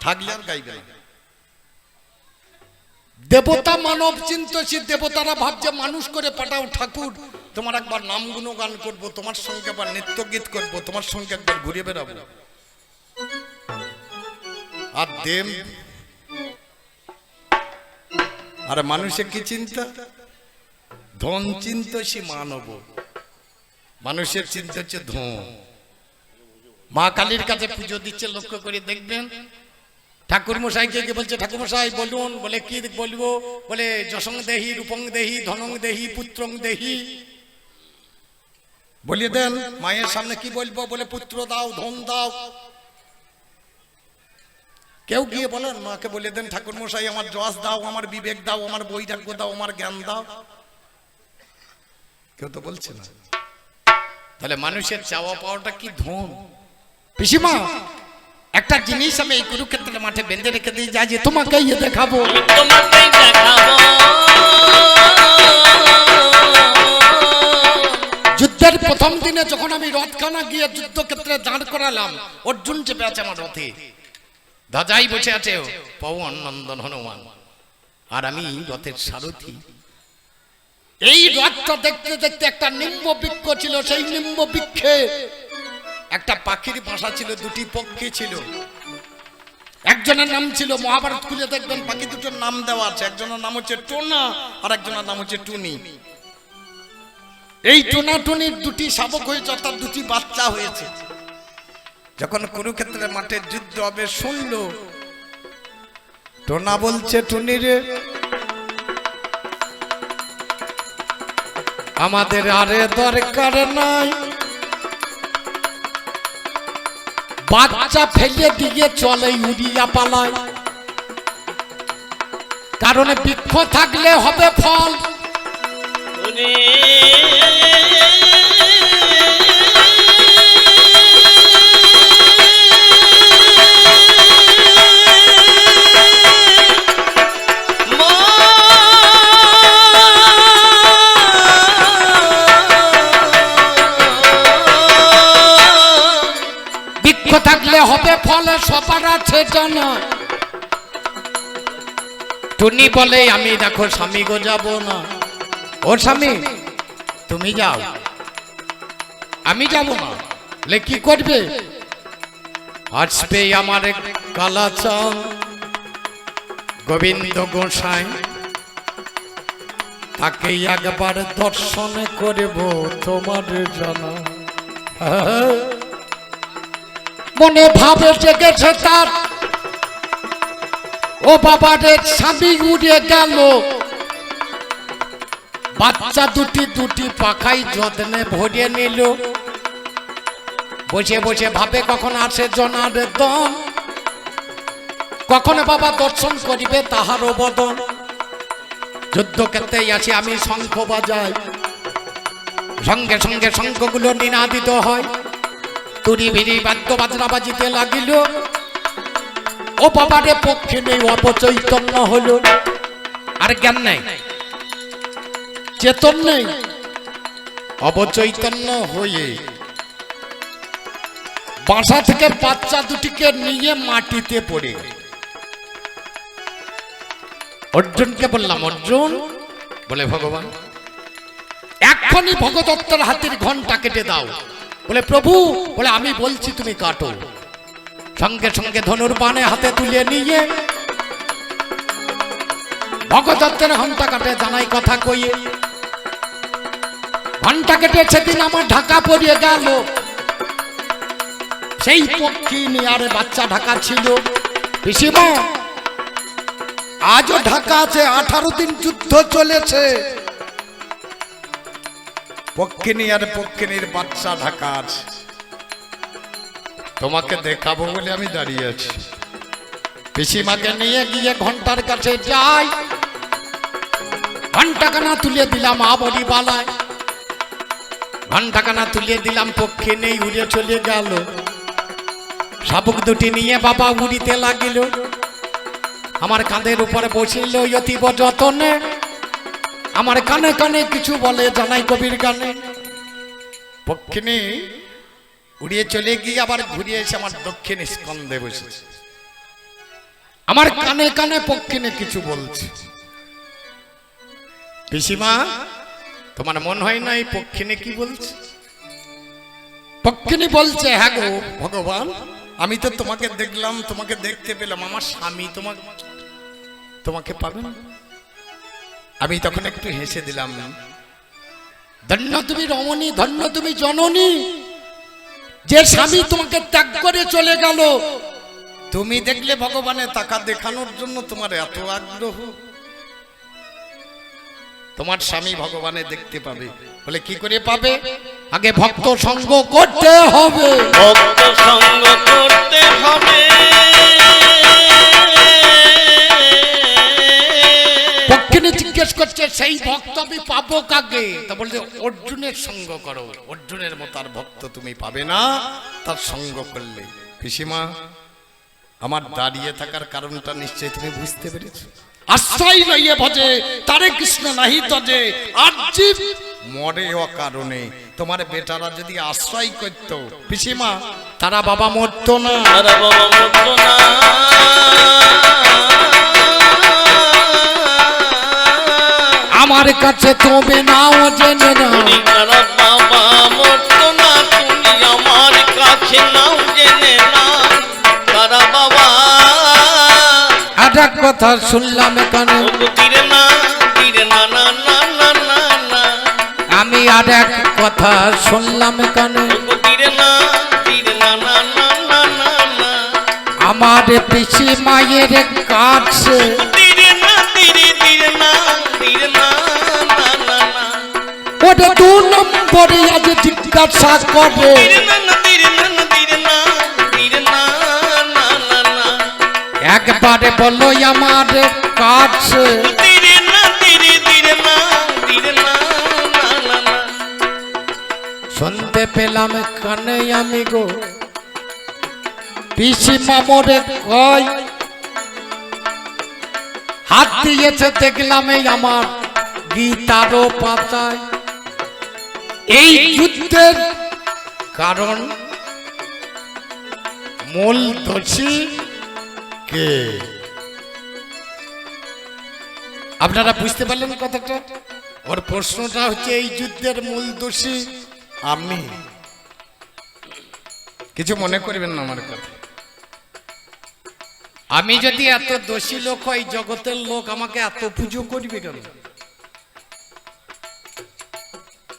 [SPEAKER 1] থাকলে আর গাইবে না। দেবতা মানব চিন্তসী, দেবতারা ভাবছে মানুষ করে পাঠাও ঠাকুর, তোমার একবার নাম গুণগান করবো, তোমার সঙ্গে একবার নৃত্য গীত করবো, তোমার সঙ্গে একবার ঘুরে বেড়াবো। আর দেব আর মানুষের কি চিন্তা? ধন চিন্তসী মানব, মানুষের চিন্তা হচ্ছে ধন। মা কালীর কাছে পুজো দিচ্ছে, লক্ষ্য করে দেখবেন ঠাকুর মশাইকে গিয়ে বলছে ঠাকুর মশাই বলুন, বলে কি বলবো, বলে যশং দেহি রূপং দেহি ধনং দেহি পুত্রং দেহি, বলিয়ে দেন মায়ের সামনে কি বলবো, বলে পুত্র দাও ধন দাও। কেউ গিয়ে বলেন মাকে বলে দেন ঠাকুর মশাই আমার যশ দাও, আমার বিবেক দাও, আমার বৈরাগ্য দাও, আমার জ্ঞান দাও। কেউ তো বলছে না। তাহলে মানুষের চাওয়া পাওয়াটা কি ধন। পিসিমা একটা জিনিস আমি এই কুরুক্ষেত্রের মাঠে বেঁধে রেখে দিয়ে যাই যে তোমাকে দেখাবো,
[SPEAKER 2] তোমাকেই দেখাবো।
[SPEAKER 1] যুদ্ধের প্রথম দিনে যখন আমি রথখানা গিয়ে যুদ্ধক্ষেত্রে দাঁড় করালাম, অর্জুন চেপে আছে আমার রথে, ধ্বজাই বসে আছে পবন নন্দন হনুমান, আর আমি রথের সারথি। এই রথটা দেখতে দেখতে একটা নিম্ব বৃক্ষ ছিল, সেই নিম্ব বৃক্ষে একটা পাখির বাসা ছিল, দুটি পক্ষী ছিল। একজনের নাম ছিল, মহাভারত খুলে দেখবেন পাখি দুটোর নাম দেওয়া আছে, একজনের নাম হচ্ছে টোনা আর একজনের নাম হচ্ছে টুনি। এই টোনা টুনির দুটি শাবক হয়েছে, অর্থাৎ দুটি বাচ্চা হয়েছে। যখন কুরুক্ষেত্রের মাঠে যুদ্ধ হবে শুনলো টোনা বলছে টুনি রে, আমাদের আরে দরকার নাই, বাচ্চা ফেলে দিয়ে চলে উড়িয়া পালায়, কারণ বৃক্ষ থাকলে হবে ফল।
[SPEAKER 2] ওরে
[SPEAKER 1] বৃক্ষ থাকলে হবে ফল, সবার আছে জানা। টুনি বলে আমি দেখো স্বামী গো যাব না। ও স্বামী তুমি যাও, আমি যাব না। লে কি করবে? আসবে আমার কালাচাঁদ গোবিন্দ গোসাই, তাকে একবার দর্শন করব তোমার জানা। মনে ভাবে জেগেছে তার, ও বাবা রে স্বামী উড়ে গেল, বাচ্চা দুটি পাখাই যত্নে ভরিয়ে নিল। বসে বসে ভাবে কখন আসে জনার দম, কখন বাবা দর্শন করিবে তাহারও বদন। যুদ্ধক্ষেত্রেই আছি আমি শঙ্খ বাজাই, সঙ্গে সঙ্গে শঙ্খগুলো নিনাদিত হয়, তুরি ভিড়ি বাদ্য বাজনা বাজিতে লাগিল। ও বাবারে পক্ষে নেই, অপচৈতন্য হলো, আর জ্ঞান নেই, চেতন নেই, অবচৈতন্য হয়ে বাসা থেকে বাচ্চা দুটিকে নিয়ে মাটিতে পড়ে। অর্জুনকে বললাম, অর্জুন বলে ভগবান এক্ষুনি ভগদত্তের হাতের ঘন্টা কেটে দাও। বলে প্রভু, বলে আমি বলছি তুমি কাটো। সঙ্গে সঙ্গে ধনুর বাণে হাতে তুলে নিয়ে ভগদত্তের ঘন্টা কাটে, জানাই কথা কইয়ে ঘন্টা কেটে সেদিন আমার ঢাকা পড়িয়ে গেল। সেই পক্ষী নিয়ে আর বাচ্চা ঢাকা ছিল। পিসিমা আজও ঢাকা আছে, 18 দিন যুদ্ধ চলেছে, পক্ষিনী আর পক্ষিনীর বাচ্চা ঢাকা আছে, তোমাকে দেখাবো বলে আমি দাঁড়িয়ে আছি। পিসিমাকে নিয়ে গিয়ে ঘন্টার কাছে যাই, ঘন্টাখানা তুলে দিলাম আবরি বালায়, ঘন্টাখানা তুলে দিলাম, পক্ষিনী উড়ে চলে গেল। শাবক দুটি নিয়ে বাবা উড়িতে লাগিল, আমার কাঁধের উপরে বসিল অতীব যতনে, আমার কানে কানে কিছু বলে, জানাই কবির গানে। পক্ষিনী উড়িয়ে চলে গিয়ে আবার ঘুরিয়ে এসে আমার দক্ষিণ স্কন্ধে বসেছে, আমার কানে কানে পক্ষিনী কিছু বলছে। পিসিমা তোমার মন হয় না এই পক্ষিনী কি বলছে? পক্ষিনী বলছে, হ্যাঁ গো ভগবান, আমি তো তোমাকে দেখলাম, তোমাকে দেখতে পেলাম, আমার স্বামী তোমাকে পাবে না। আমি তখন একটু হেসে দিলাম, ধন্য তুমি রমণী, ধন্য তুমি জননী, যে স্বামী তোমাকে ত্যাগ করে চলে গেল, তুমি দেখলে ভগবানের তাকা দেখানোর জন্য তোমার এত আগ্রহ। তোমার স্বামী ভগবানে দেখতে পাবে। বলে কি করে পাবে? আগে ভক্ত সঙ্গ করতে হবে,
[SPEAKER 2] ভক্ত সঙ্গ করতে হবে।
[SPEAKER 1] পক্ষিনী জিজ্ঞেস করছে, সেই ভক্ত আমি পাবো কাকে? তা বলছে অর্জুনের সঙ্গ করো, অর্জুনের মতো আর ভক্ত তুমি পাবে না তার সঙ্গ করলে। পিসিমা আমার দাঁড়িয়ে থাকার কারণটা নিশ্চয়ই তুমি বুঝতে পেরেছো। আশ্রয় লইয়ে ভজে তারে কৃষ্ণ নাহি তজে, আর জীব মরে অকারণে। তোমার বেটারা যদি আশ্রয় করত পিসিমা, তারা বাবা মরতো না,
[SPEAKER 2] তারা বাবা মরতো না।
[SPEAKER 1] আমার কাছে তুমি নাও জেনে নাও,
[SPEAKER 2] তারা বাবা মরতো না, তুমি আমার কাছে নাও জেনে নাও, তারা বাবা।
[SPEAKER 1] আর এক কথা শুনলাম এখানে,
[SPEAKER 2] তীরে না তীরে না না না না না না,
[SPEAKER 1] আমি আর এক কথা শুনলাম এখানে,
[SPEAKER 2] তীরে না তীরে না না না না না না,
[SPEAKER 1] আমার পিসি মায়ের কাছে
[SPEAKER 2] দিরে না দিরে দিরে না দিরে না না না না
[SPEAKER 1] ওটা 2 নম্বরে আজ জিজ্ঞাসা করে
[SPEAKER 2] দিরে না না দিরে না না দিরে না দিরে না না না না
[SPEAKER 1] একবারে বলো আমার কাছে
[SPEAKER 2] দিরে না দিরে দিরে না দিরে না না না না
[SPEAKER 1] শুনতে পেলাম কানে আমি গো পিসি মামরে কয় হাত দিয়েছে দেখলাম এই আমার গীতারও পাতায় এই যুদ্ধের কারণ মূল দোষী কে আপনারা বুঝতে পারলেন কথাটা ওর প্রশ্নটা হচ্ছে এই যুদ্ধের মূল দোষী আমি কিছু মনে করবেন না আমার কথা আমি যদি এত দোষী লোক হই জগতের লোক আমাকে এত পুজো করবে কেন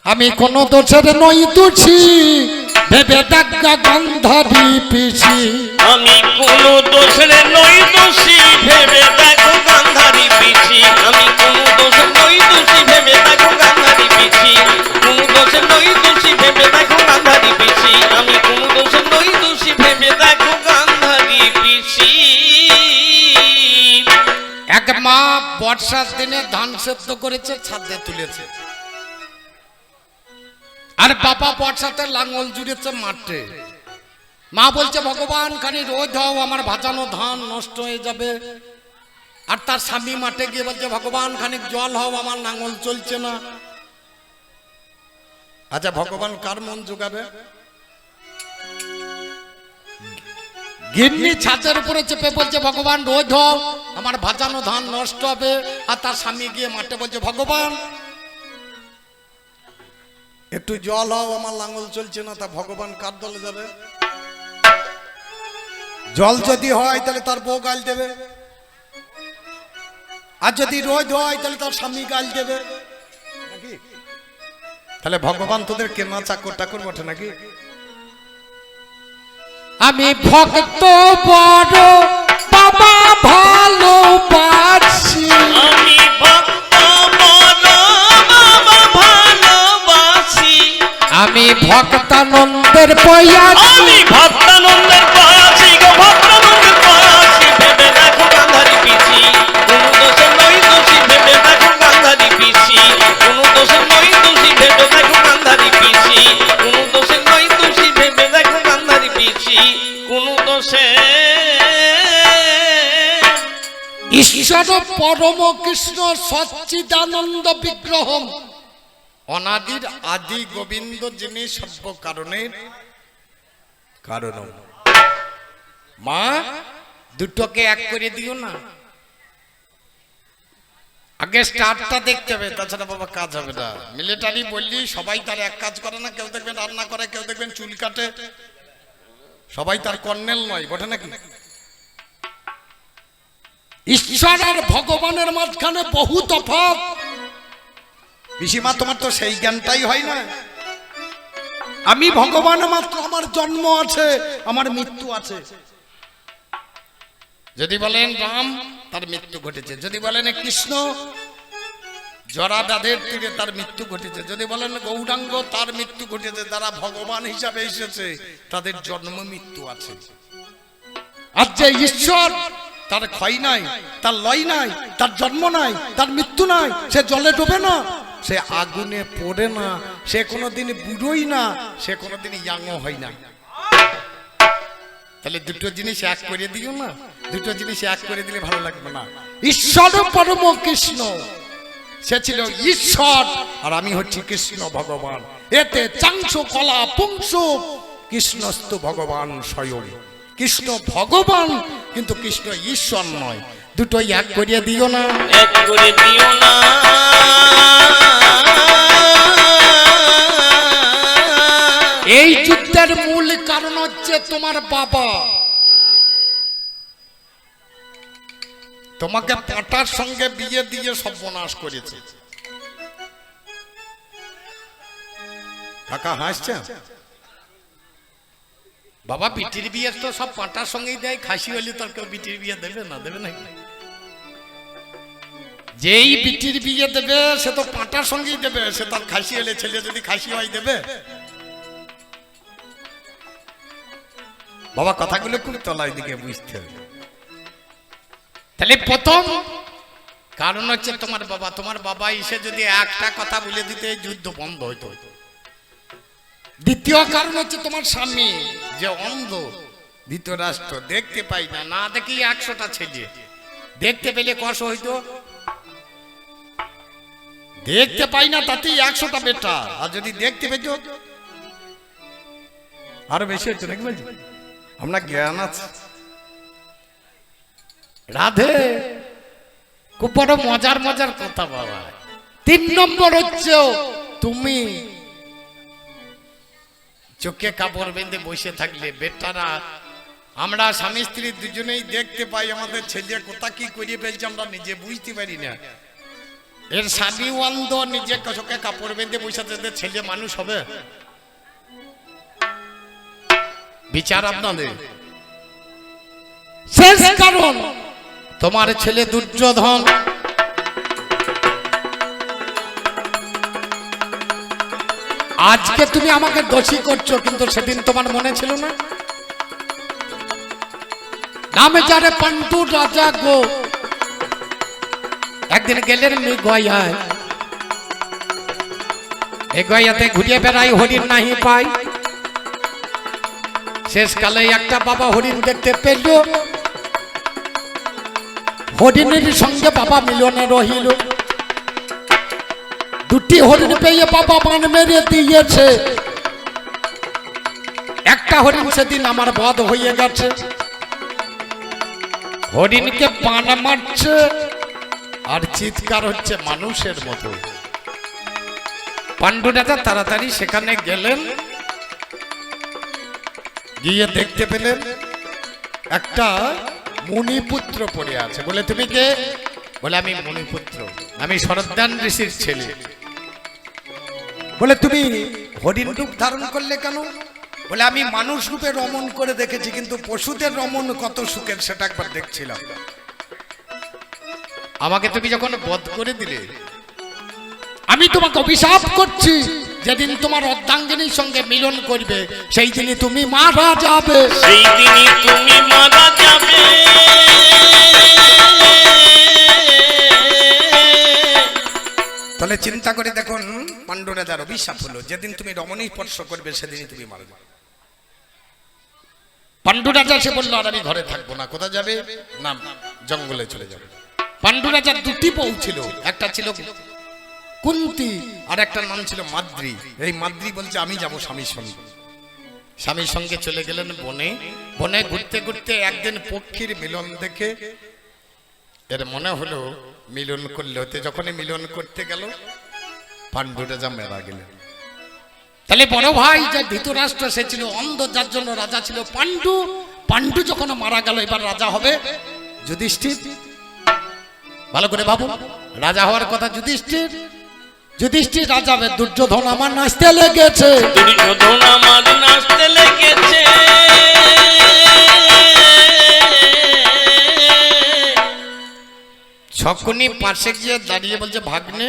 [SPEAKER 1] আমি কোন দোষের নই দোষী ভেবে দেখা গন্ধারি পিসি
[SPEAKER 2] আমি কোন দোষের নই দোষী ভেবে দেখো গান্ধারী পিছি আমি কোন দোষের নই দোষী ভেবে দেখো গান্ধারী পিছি কোন দোষের নই দোষী ভেবে দেখো গান্ধারী পিছি আমি কোন দোষের নই দোষী ভেবে দেখো গান্ধারী পিছি
[SPEAKER 1] এক মা বর্ষার দিনে ধান সেদ্ধ করেছে ছাদে তুলেছে আর বাবা বর্ষাতে লাঙ্গল জুড়েছে মাঠে মা বলছে ভগবান খানি রোদ হও আমার ভাজানো ধান নষ্ট হয়ে যাবে আর তার স্বামী মাঠে গিয়ে বলছে ভগবান খানিক জল হও আমার লাঙ্গল চলছে না আচ্ছা ভগবান কার মন জোগাবে গিন্নি ছাদের উপরে চেপে বলছে ভগবান রোদ হও আমার ভাজানো ধান নষ্ট হবে আর তার স্বামী গিয়ে মাঠে বলছে ভগবান একটু জল হও আমার লাঙ্গল চলছে না তা ভগবান কার দলে যাবে জল যদি হয় তাহলে তার বউ গাল দেবে আর যদি রোদ হয় তাহলে তার স্বামী গাল দেবে নাকি তাহলে ভগবান তোদের কেনা চাকর টাকর বটে নাকি আমি ভক্ত বড় বাবা ভালোবাসি
[SPEAKER 2] আমি ভক্ত বড় বাবা ভালোবাসি
[SPEAKER 1] আমি ভক্তানন্দের পয়াছি
[SPEAKER 2] আমি ভক্তানন্দের পাশি গো ভক্তানন্দের পাশি ভেবে দেখো গান্ধারী পিছি কোন দোষের নই দোষী ভেবে দেখো গান্ধারী পিছি কোন দোষের নই দোষী ভেবে দেখো গান্ধারী পিছি কোন দোষের নই দোষী ভেবে দেখো গান্ধারী পিছি কোন দোষে
[SPEAKER 1] ঈশ্বর পরম কৃষ্ণ সচ্চিদানন্দ বিগ্রহ অনাদির আদি গোবিন্দ যিনি সর্ব কারণের কারণ মা দুটোকে এক করে দিও না আগে স্টার্টটা দেখতে হবে তাছাড়া বাবা কাজ হবে না মিলিটারি বললি সবাই তার এক কাজ করে না কেউ দেখবেন রান্না করে কেউ দেখবেন চুল কাটে সবাই তার কর্নেল নয় বটে নাকি ঈশ্বর আর ভগবানের মাঝখানে বহু তফাৎ পিসিমা তোমার তো সেই জ্ঞানটাই হয় না আমি ভগবান মাত্র আমার জন্ম আছে আমার মৃত্যু আছে যদি বলেন রাম তার মৃত্যু ঘটেছে যদি বলেন কৃষ্ণ জরাদাদের তীরে তার মৃত্যু ঘটেছে যদি বলেন গৌরাঙ্গ তার মৃত্যু ঘটেছে যারা ভগবান হিসাবে এসেছে তাদের জন্ম মৃত্যু আছে আর যে ঈশ্বর তার ক্ষয় নাই তার লয় নাই তার জন্ম নাই তার মৃত্যু নাই সে জলে ডোবে না সে আগুনে পড়ে না সে কোনোদিন বুড়োই না সে কোনোদিন ইয়াংও হয় না তাহলে দুটো জিনিস এক করে দিও না দুটো জিনিস এক করে দিলে ভালো লাগবে না ঈশ্বর পরম কৃষ্ণ সে ছিল ঈশ্বর আর আমি হচ্ছি কৃষ্ণ ভগবান এতে চাংশ কলা পুংস কৃষ্ণস্তু ভগবান স্বয়ং কৃষ্ণ ভগবান কিন্তু কৃষ্ণ ঈশ্বর নয় দুটোই এক করিয়ে দিও না
[SPEAKER 2] এক করে দিও না
[SPEAKER 1] এই যুদ্ধের মূল কারণ হচ্ছে তোমার বাবা তোমাকে পাটার সঙ্গে বিয়ে দিয়ে সর্বনাশ করেছে কাকা হাসছে বাবা বিটির বিয়ে তো সব পাঁটার সঙ্গেই দেয়, খাসি হলে তো আর কেউ বিটির বিয়ে দেবে না, দেবে না? যেই বিটির বিয়ে দেবে সে তো পাঁটার সঙ্গেই দেবে, সে তার খাসি হলে, ছেলে যদি খাসি হয় দেবে? বাবা কথাগুলো খুব তলায় দিকে বুঝতে হবে। তাহলে প্রথম কারণ হচ্ছে তোমার বাবা এসে যদি একটা কথা বলে দিতে যুদ্ধ বন্ধ হইতো। দ্বিতীয় কারণ হচ্ছে তোমার স্বামী যে অন্ধ, ধৃতরাষ্ট্র দেখতে পাই না, না দেখি 100টা ছেলে, দেখতে পেলে কষ্ট হইতো, দেখতে পাই না তাতেই 100টা বেটা, আর যদি দেখতে পেত আরো বেশি হইতো নাকি? বলছি আমরা জ্ঞান আছে। রাধে খুব বড় মজার মজার কথা বাবা। 3 নম্বর হচ্ছে তুমি চোখে কাপড় বেঁধে বসে থাকলে বেটারা, আমরা স্বামী স্ত্রী দুজনেই দেখতে পাই আমাদের ছেলে কোথা কি করিয়ে ফেলছে আমরা নিজে বুঝতে পারি না। এর স্বামী অন্ধ, নিজে চোখে কাপড় বেঁধে বসে থাকলে ছেলে মানুষ হবে? বিচার আপনাদের। শেষ কারণ তোমার ছেলে দুর্যোধন, আজকে তুমি আমাকে দোষী করছো, কিন্তু সেদিন তোমার মনে ছিল না? নামে যারে পান্ডু রাজা গো, একদিন গেলেন গয়ায়, এই গয়াতে ঘুরিয়ে বেড়াই, হরিণ নাহি পাই। শেষকালে একটা বাবা হরিণ দেখতে পেল, হরিণের সঙ্গে বাবা মিলনে রহিল। 2টি হরিণ পেয়ে বাবা বান মেরে দিয়েছে। একটা হরিণ সেদিন আমার বধ হয়ে গেছে। হরিণকে বান মারছে আর চিৎকার হচ্ছে মানুষের মতো। পাণ্ডু রাজা তাড়াতাড়ি সেখানে গেলেন, গিয়ে দেখতে পেলেন একটা মুনিপুত্র পড়ে আছে। বলে তুমি কে? বলে আমি মুনিপুত্র, আমি শরদ্যান ঋষির ছেলে। বলে তুমি হরিণ রূপ ধারণ করলে কেন? বলে আমি মানুষ রূপে রমণ করে দেখেছি, কিন্তু পশুদের রমণ কত সুখের সেটা একবার দেখছিলাম। আমাকে তুমি যখন বধ করে দিলে, আমি তোমাকে অভিশাপ করছি, যেদিন তোমার অর্ধাঙ্গিনীর সঙ্গে মিলন করবে সেই দিনই তুমি মারা যাবে,
[SPEAKER 2] সেই দিনই তুমি মারা যাবে।
[SPEAKER 1] তাহলে চিন্তা করে দেখুন, পাণ্ডু রাজার অভিশাপ হলো যেদিন তুমি রমণী স্পর্শ করবে সেদিনই তুমি মারা যাবে। পাণ্ডু রাজা সে বললো আর আমি ঘরে থাকবো না। কোথায় যাবে? না, জঙ্গলে চলে যাবে। পাণ্ডু রাজার 2টি বউ ছিল, একটা ছিল কুন্তি আর একটা নাম ছিল মাদ্রি। এই মাদ্রি বলছে আমি যাব স্বামীর সঙ্গে। স্বামীর সঙ্গে চলে গেলেন বনে। বনে ঘুরতে ঘুরতে একদিন পক্ষীর মিলন দেখে এর মনে হলো মিলন করলে হতে, যখনই মিলন করতে গেল পাণ্ডু রাজা মারা গেলেন। তাহলে বড় ভাই যে ধৃতরাষ্ট্র সে ছিল অন্ধ, যার জন্য রাজা ছিল পাণ্ডু। পাণ্ডু যখন মারা গেল, এবার রাজা হবে যুধিষ্ঠির। ভালো করে ভাবুন, রাজা হওয়ার কথা যুধিষ্ঠির। যুধিষ্ঠির রাজা হবে, দুর্যোধন আমার নাচতে লেগেছে,
[SPEAKER 2] দুর্যোধন আমার নাচতে লেগেছে।
[SPEAKER 1] শকুনি পাশে গিয়ে দাঁড়িয়ে বলছে ভাগ্নে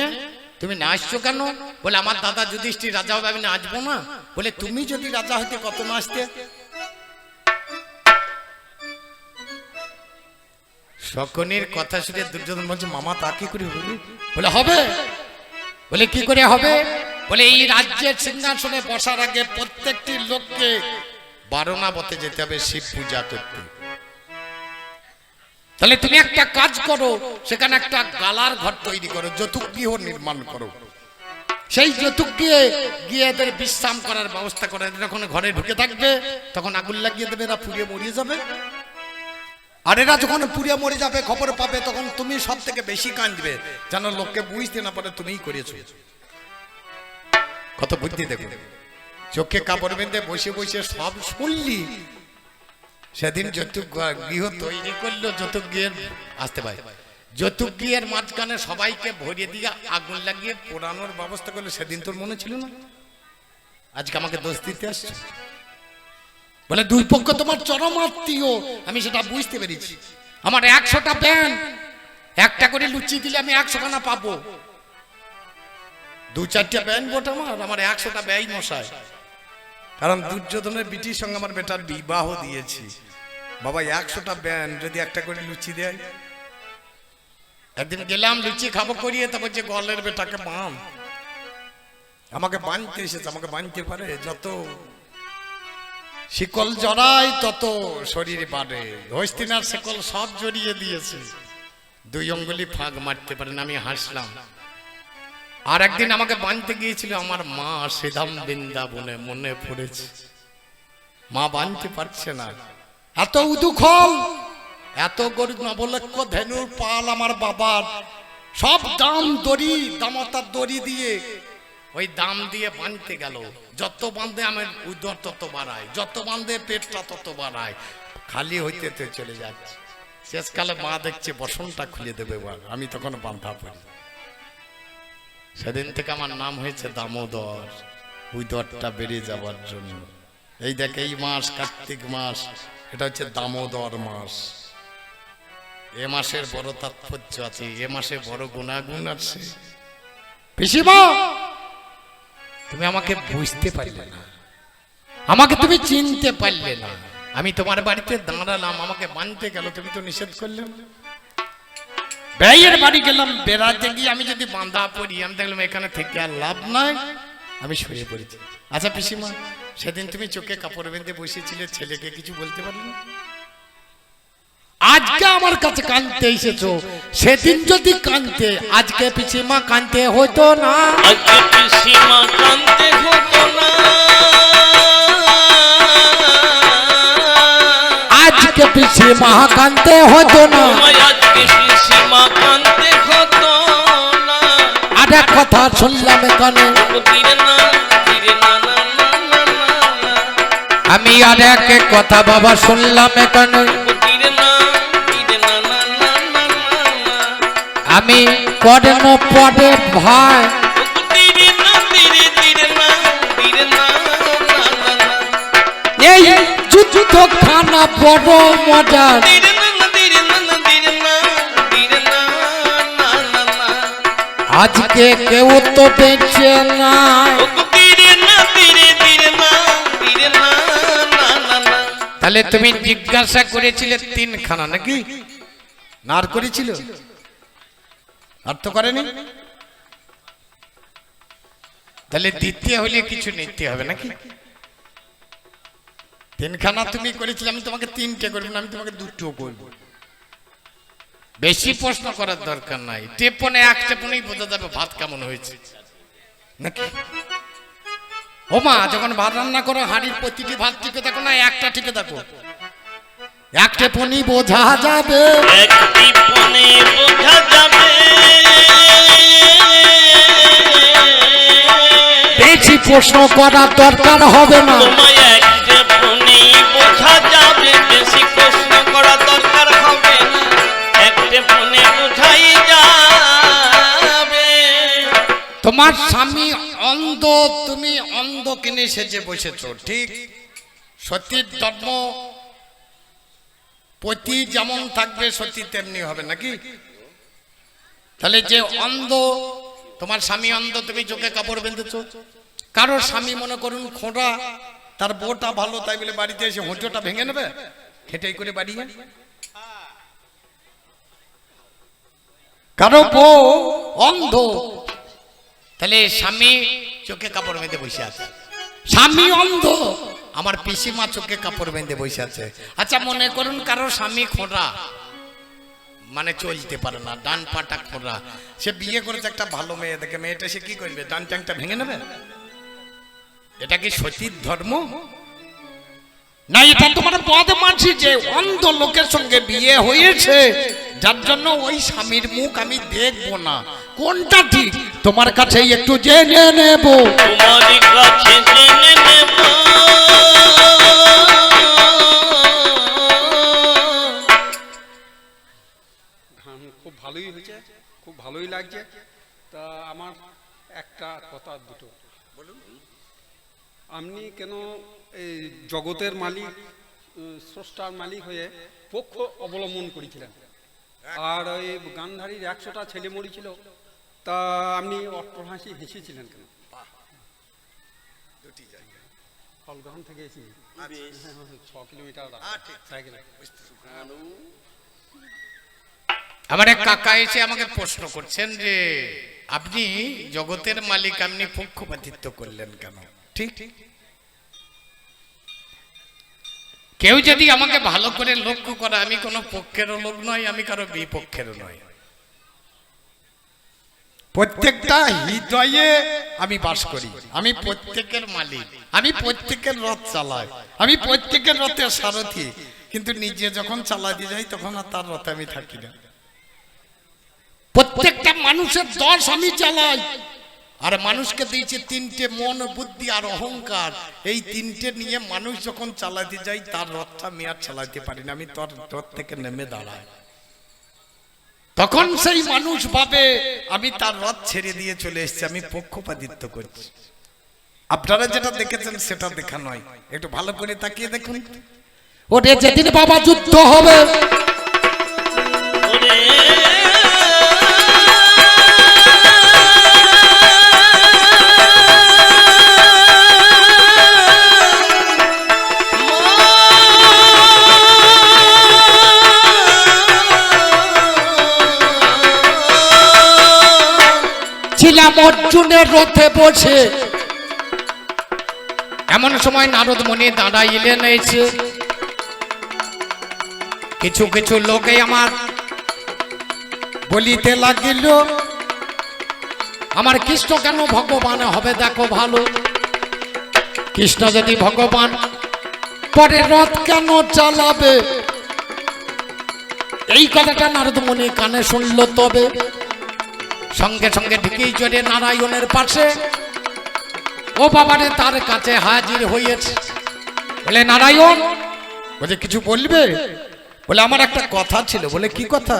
[SPEAKER 1] তুমি নাচছো কেন? বলে আমার দাদা যুধিষ্ঠির রাজা হবে, আমি নাচবো না। বলে তুমি যদি রাজা হইতে কত নাচতে। শকুনির কথা শুনে দুর্যোধন বলছে মামা তা কি করে হবে? বলে হবে। বলে কি করে হবে? বলে এই রাজ্যের সিংহাসনে বসার আগে প্রত্যেকটি লোককে বারণাবতে যেতে হবে শিব পূজা করতে। তাহলে তুমি একটা কাজ করো, সেখানে একটা গালার ঘর তৈরি করো, যতুগৃহ নির্মাণ করো। সেই যতুগৃহে গিয়ে এদের বিশ্রাম করার ব্যবস্থা করে, যখন ঘরে ঢুকে থাকবে তখন আগুন লাগিয়ে দেবে, এরা পুড়িয়ে মরিয়ে যাবে। আর এরা যখন পুড়িয়ে মরে যাবে, খবর পাবে, তখন তুমি সব থেকে বেশি কাঁদবে, যেন লোককে বুঝতে না পারে তুমিই করেছো। কত বুদ্ধি দেখো, চোখে কাপড় বেঁধে বসে বসে সব শুনলি। সেদিন যতুগৃহ তৈরি করলো, যতুগৃহের আসতে পারে, যতুগৃহের মাঝখানে সবাইকে ভরিয়ে দিয়ে আগুন লাগিয়ে পোড়ানোর ব্যবস্থা করলো। সেদিন তোর মনে ছিল না? আজকে আমাকে দোষ দিতে আসছে। বলে দুই পক্ষ তোমার চরম আত্মীয়, আমি সেটা বুঝতে পেরেছি। আমার 100টা ব্যান, একটা করে লুচি দিলে আমি 100 টাকা পাবো। 2-4টা ব্যান বোট আমার 100টা ব্যয় মশাই। কারণ দুর্যোধনের বিটির সঙ্গে আমার বেটার বিবাহ দিয়েছি। বাবা 100টা ব্যান যদি একটা করে লুচি দেয়। একদিন গেলাম লুচি খাবো করিয়ে, তারপর যে গলের বেটাকে বান আমাকে বাঁধতে এসেছে, আমাকে বাঁধতে পারে। যত শিকল জড়াই তত শরীরে বাড়ে। হস্তিনার শিকল সব জড়িয়ে দিয়েছে, 2 অঙ্গুলি ফাঁক মারতে পারে না। আমি হাসলাম। আর একদিন আমাকে বাঁধতে গিয়েছিল আমার মা শ্রীধাম বৃন্দাবনে, মনে পড়েছে। মা বাঁধতে পারছে না, এত উদুখল, এত গরু নবলক্ষ ধেনুর পাল আমার বাবার, সব দাম দড়ি, দামতার দড়ি দিয়ে, ওই দাম দিয়ে বাঁধতে গেল। যত বাঁধে আমার উদর তত বাড়ায়, যত বাঁধে পেটটা তত বাড়ায়, খালি হইতে চলে যাচ্ছে। শেষকালে মা দেখছে বসনটা খুলে দেবে। আমি তখন বাঁধা পড়ি। সেদিন থেকে আমার নাম হয়েছে দামোদর, উদরটা বেড়ে যাওয়ার জন্য। এই দেখ, এই মাস কার্তিক মাস, এটা হচ্ছে দামোদর মাস। এ মাসের বড় তাৎপর্য আছে, এ মাসে বড় গুণাগুণ আছে। পিসিমা, তুমি আমাকে বুঝতে পারলে না, আমাকে তুমি চিনতে পারলে না। আমি তোমার বাড়িতে দাঁড়ালাম, আমাকে বাঁধতে গেল, তুমি তো নিষেধ করলে। ব্যয়ের বাড়ি গেলাম, বেড়াতে গিয়ে আমি যদি বাঁধা পড়ি, আমি দেখলাম এখানে থেকে আর লাভ নাই, আমি শুয়ে পড়েছি। আচ্ছা পিসিমা, সেদিন তুমি চোখে কাপড় বেঁধে বসেছিলে, ছেলেকে কিছু বলতে পারলে না? আজকে আমার কাছে কাঁদতে এসেছো, সেদিন যদি কাঁদতে, আজকে পিসিমা কাঁদতে হতো না।
[SPEAKER 2] আজকে পিসিমা কাঁদতে হতো না,
[SPEAKER 1] আজকে পিসিমা কাঁদতে হতো না,
[SPEAKER 2] আজকে পিসিমা কাঁদতে হতো না।
[SPEAKER 1] আর এক কথা শুনলাম কানে,
[SPEAKER 2] তীরে না, তীরে না, না, না, না, না।
[SPEAKER 1] আমি আর এক কথা বাবা শুনলাম কানে,
[SPEAKER 2] তীরে না, তীরে না, না, না, না, না।
[SPEAKER 1] আমি কর্ণ পদে ভাই,
[SPEAKER 2] তীরে না, তীরে, তীরে না, তীরে না, না, না, না।
[SPEAKER 1] এই যুদ্ধ খানা বড় মজা,
[SPEAKER 2] তীরে না, না, তীরে না, না, তীরে না, তীরে না, না, না, না।
[SPEAKER 1] আজকে কেউ তো বেঁচে নাই।
[SPEAKER 2] তীরে না, তীরে, তীরে না, তীরে না, না, না, না।
[SPEAKER 1] তাহলে তুমি জিজ্ঞাসা করেছিলে 3 খানা নাকি? না আর করেছিল? আর তো করেনি। তাহলে দ্বিতীয় হলে কিছু নিতে হবে নাকি? 3 খানা তুমি করেছিলে, আমি তোমাকে 3টে করবো না, আমি তোমাকে 2টো করবো। বেশি প্রশ্ন করার দরকার নাই, টেপনে 1 টেপনেই বোঝা যাবে ভাত কেমন হয়েছে নাকি। ও মা, যখন ভাত রান্না করো হাঁড়ির প্রতিটি ভাত টিপে দেখো না, একটা টিপে দেখো, 1 টেপনি বোঝা যাবে।
[SPEAKER 2] একটি ফোনে বোঝা যাবে,
[SPEAKER 1] বেশি প্রশ্ন করার দরকার হবে না।
[SPEAKER 2] তোমায় একটি ফোনে বোঝা যাবে, বেশি প্রশ্ন করা দরকার হবে না, একটি ফোনে বোঝাই যাবে।
[SPEAKER 1] তোমার স্বামী অন্ধ, তুমি অন্ধ কিনে সেজে বসেছো, ঠিক? সতীর ধর্ম পতি যেমন থাকবে সতী তেমনি হবে নাকি? তাহলে যে অন্ধ, তোমার স্বামী অন্ধ, তুমি চোখে কাপড় বেঁধেছো। কারো স্বামী মনে করুন খোঁড়া, তার বউটা ভালো, তাই বলে বাড়িতে এসে হোঁচোটা ভেঙে নেবে খেটেই করে বাড়িয়ে। কারো বউ অন্ধ, তাহলে স্বামী চোখে কাপড় বেঁধে বসে আছে। স্বামী অন্ধ, আমার পিসিমা চোখে কাপড় বেঁধে বসে আছে। আচ্ছা মনে করুন কারো স্বামী খোঁড়া, মানে চলতে পারে না, ডান পাটা খোঁড়া, সে বিয়ে করেছে একটা ভালো মেয়ে দেখে, মেয়েটা সে কি করবে? ডান ট্যাংটা ভেঙে নেবে? এটা কি সতীর ধর্ম? না, এটা তোমার পদ মানছি যে অন্ধ লোকের সঙ্গে বিয়ে হয়েছে, যার জন্য ওই স্বামীর মুখ আমি দেখবো না। কোনটা ঠিক তোমার কাছে একটু জেনে নেব।
[SPEAKER 2] তোমার কাছে জেনে নেব,
[SPEAKER 3] গান খুব ভালোই হয়েছে, খুব ভালোই লাগছে। তা আমার একটা কথা দুটো বলুন। আপনি কেন এই জগতের মালিক, স্রষ্টার মালিক হয়ে পক্ষ অবলম্বন করেছিলেন? আর ওই গান্ধারীর 100টা ছেলে মরেছিল, তা আপনি অট্টহাসি হেসেছিলেন কেন? ফলগ্রহণ থেকে এসেছি, 6 কিলোমিটার সাইকেলে।
[SPEAKER 1] আমার এক কাকা এসে আমাকে প্রশ্ন করছেন যে আপনি জগতের মালিক, আপনি পক্ষপাতিত্ব করলেন কেন? ঠিক, কেউ যদি আমাকে ভালো করে লক্ষ্য করে, আমি কোনো পক্ষেরও লোক নয়, আমি কারো বিপক্ষেরও নয়। প্রত্যেকটা হৃদয়ে আমি বাস করি, আমি প্রত্যেকের মালিক, আমি প্রত্যেকের রথ চালাই, আমি প্রত্যেকের রথের সারথি, কিন্তু নিজে যখন চালাতে যাই তখন আর তার রথে আমি থাকি না। প্রত্যেকটা মানুষের দশ আমি চালাই, আর মানুষকে দিয়েছে 3টে, মন, বুদ্ধি আর অহংকার। এই 3টে নিয়ে মানুষ যখন চালাতে যাই তার রথটা আমি আর চালাতে পারি না, আমি তোর রথ থেকে নেমে দাঁড়াই। তখন সেই মানুষ ভাবে আমি তার রথ ছেড়ে দিয়ে চলে এসেছি, আমি পক্ষপাতিত্ব করছি। আপনারা যেটা দেখেছেন সেটা দেখা নয়, একটু ভালো করে তাকিয়ে দেখুন। ওরে যেদিন বাবা যুদ্ধ হবে, ছিলাম অর্জুনের রথে বসে, এমন সময় নারদ মুনি দাঁড়াইলেন এসে। কিছু কিছু লোকে আমার বলিতে লাগিল, আমার কৃষ্ণ কেন ভগবান হবে? দেখো ভালো, কৃষ্ণ যদি ভগবান পরে রথ কেন চালাবে? এই কথাটা নারদ মুনি কানে শুনল, তবে সঙ্গে সঙ্গে ঢুকেই চলে নারায়ণের পাশে। ও বাবারে, তার কাছে হাজির হয়েছে। বলে নারায়ণ, বলে কিছু বলবে? বলে আমার একটা কথা ছিল। বলে কি কথা?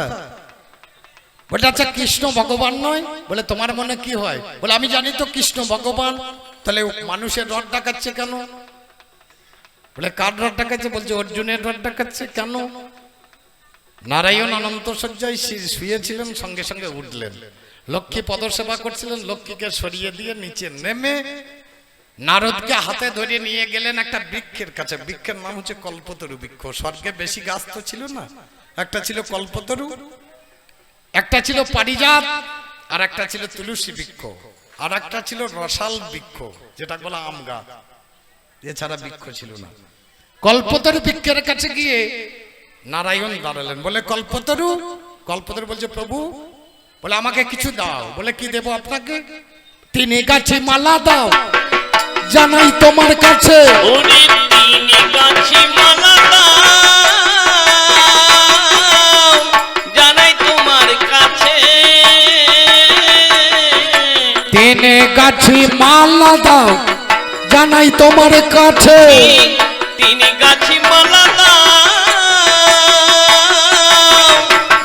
[SPEAKER 1] বলে আচ্ছা কৃষ্ণ ভগবান নয়? বলে তোমার মনে কি হয়? বলে আমি জানি তো কৃষ্ণ ভগবান, তাহলে মানুষের রথ ডাকাচ্ছে কেন? বলে কার রথ ডাকাচ্ছে? বলছে অর্জুনের রথ ডাকাচ্ছে কেন? নারায়ণ অনন্ত শয্যায় শুয়েছিলেন, সঙ্গে সঙ্গে উঠলেন। লক্ষ্মী পদসেবা করছিলেন, লক্ষ্মীকে সরিয়ে দিয়ে নিচে নেমে নারদকে হাতে ধরে নিয়ে গেলেন একটা বৃক্ষের কাছে। বৃক্ষের নাম হচ্ছে কল্পতরু বৃক্ষ। স্বর্গে বেশি গাছ তো ছিল না, একটা ছিল কল্পতরু, একটা ছিল পারিজাত, আর একটা ছিল তুলসী বৃক্ষ, আর একটা ছিল রসাল বৃক্ষ, যেটা বলা আম গাছ। এছাড়া বৃক্ষ ছিল না। কল্পতরু বৃক্ষের কাছে গিয়ে নারায়ণ দাঁড়ালেন। বলে কল্পতরু। কল্পতরু বলছে প্রভু, বলে আমাকে কিছু দাও। বলে কি দেবো আপনাকে? 3 গাছে মালা দাও, জানাই তোমার কাছে।
[SPEAKER 2] 3 গাছে মালা দাও, জানাই তোমার কাছে।
[SPEAKER 1] 3 গাছে মালা দাও, জানাই তোমার কাছে।
[SPEAKER 2] 3 গাছে মালা দাও,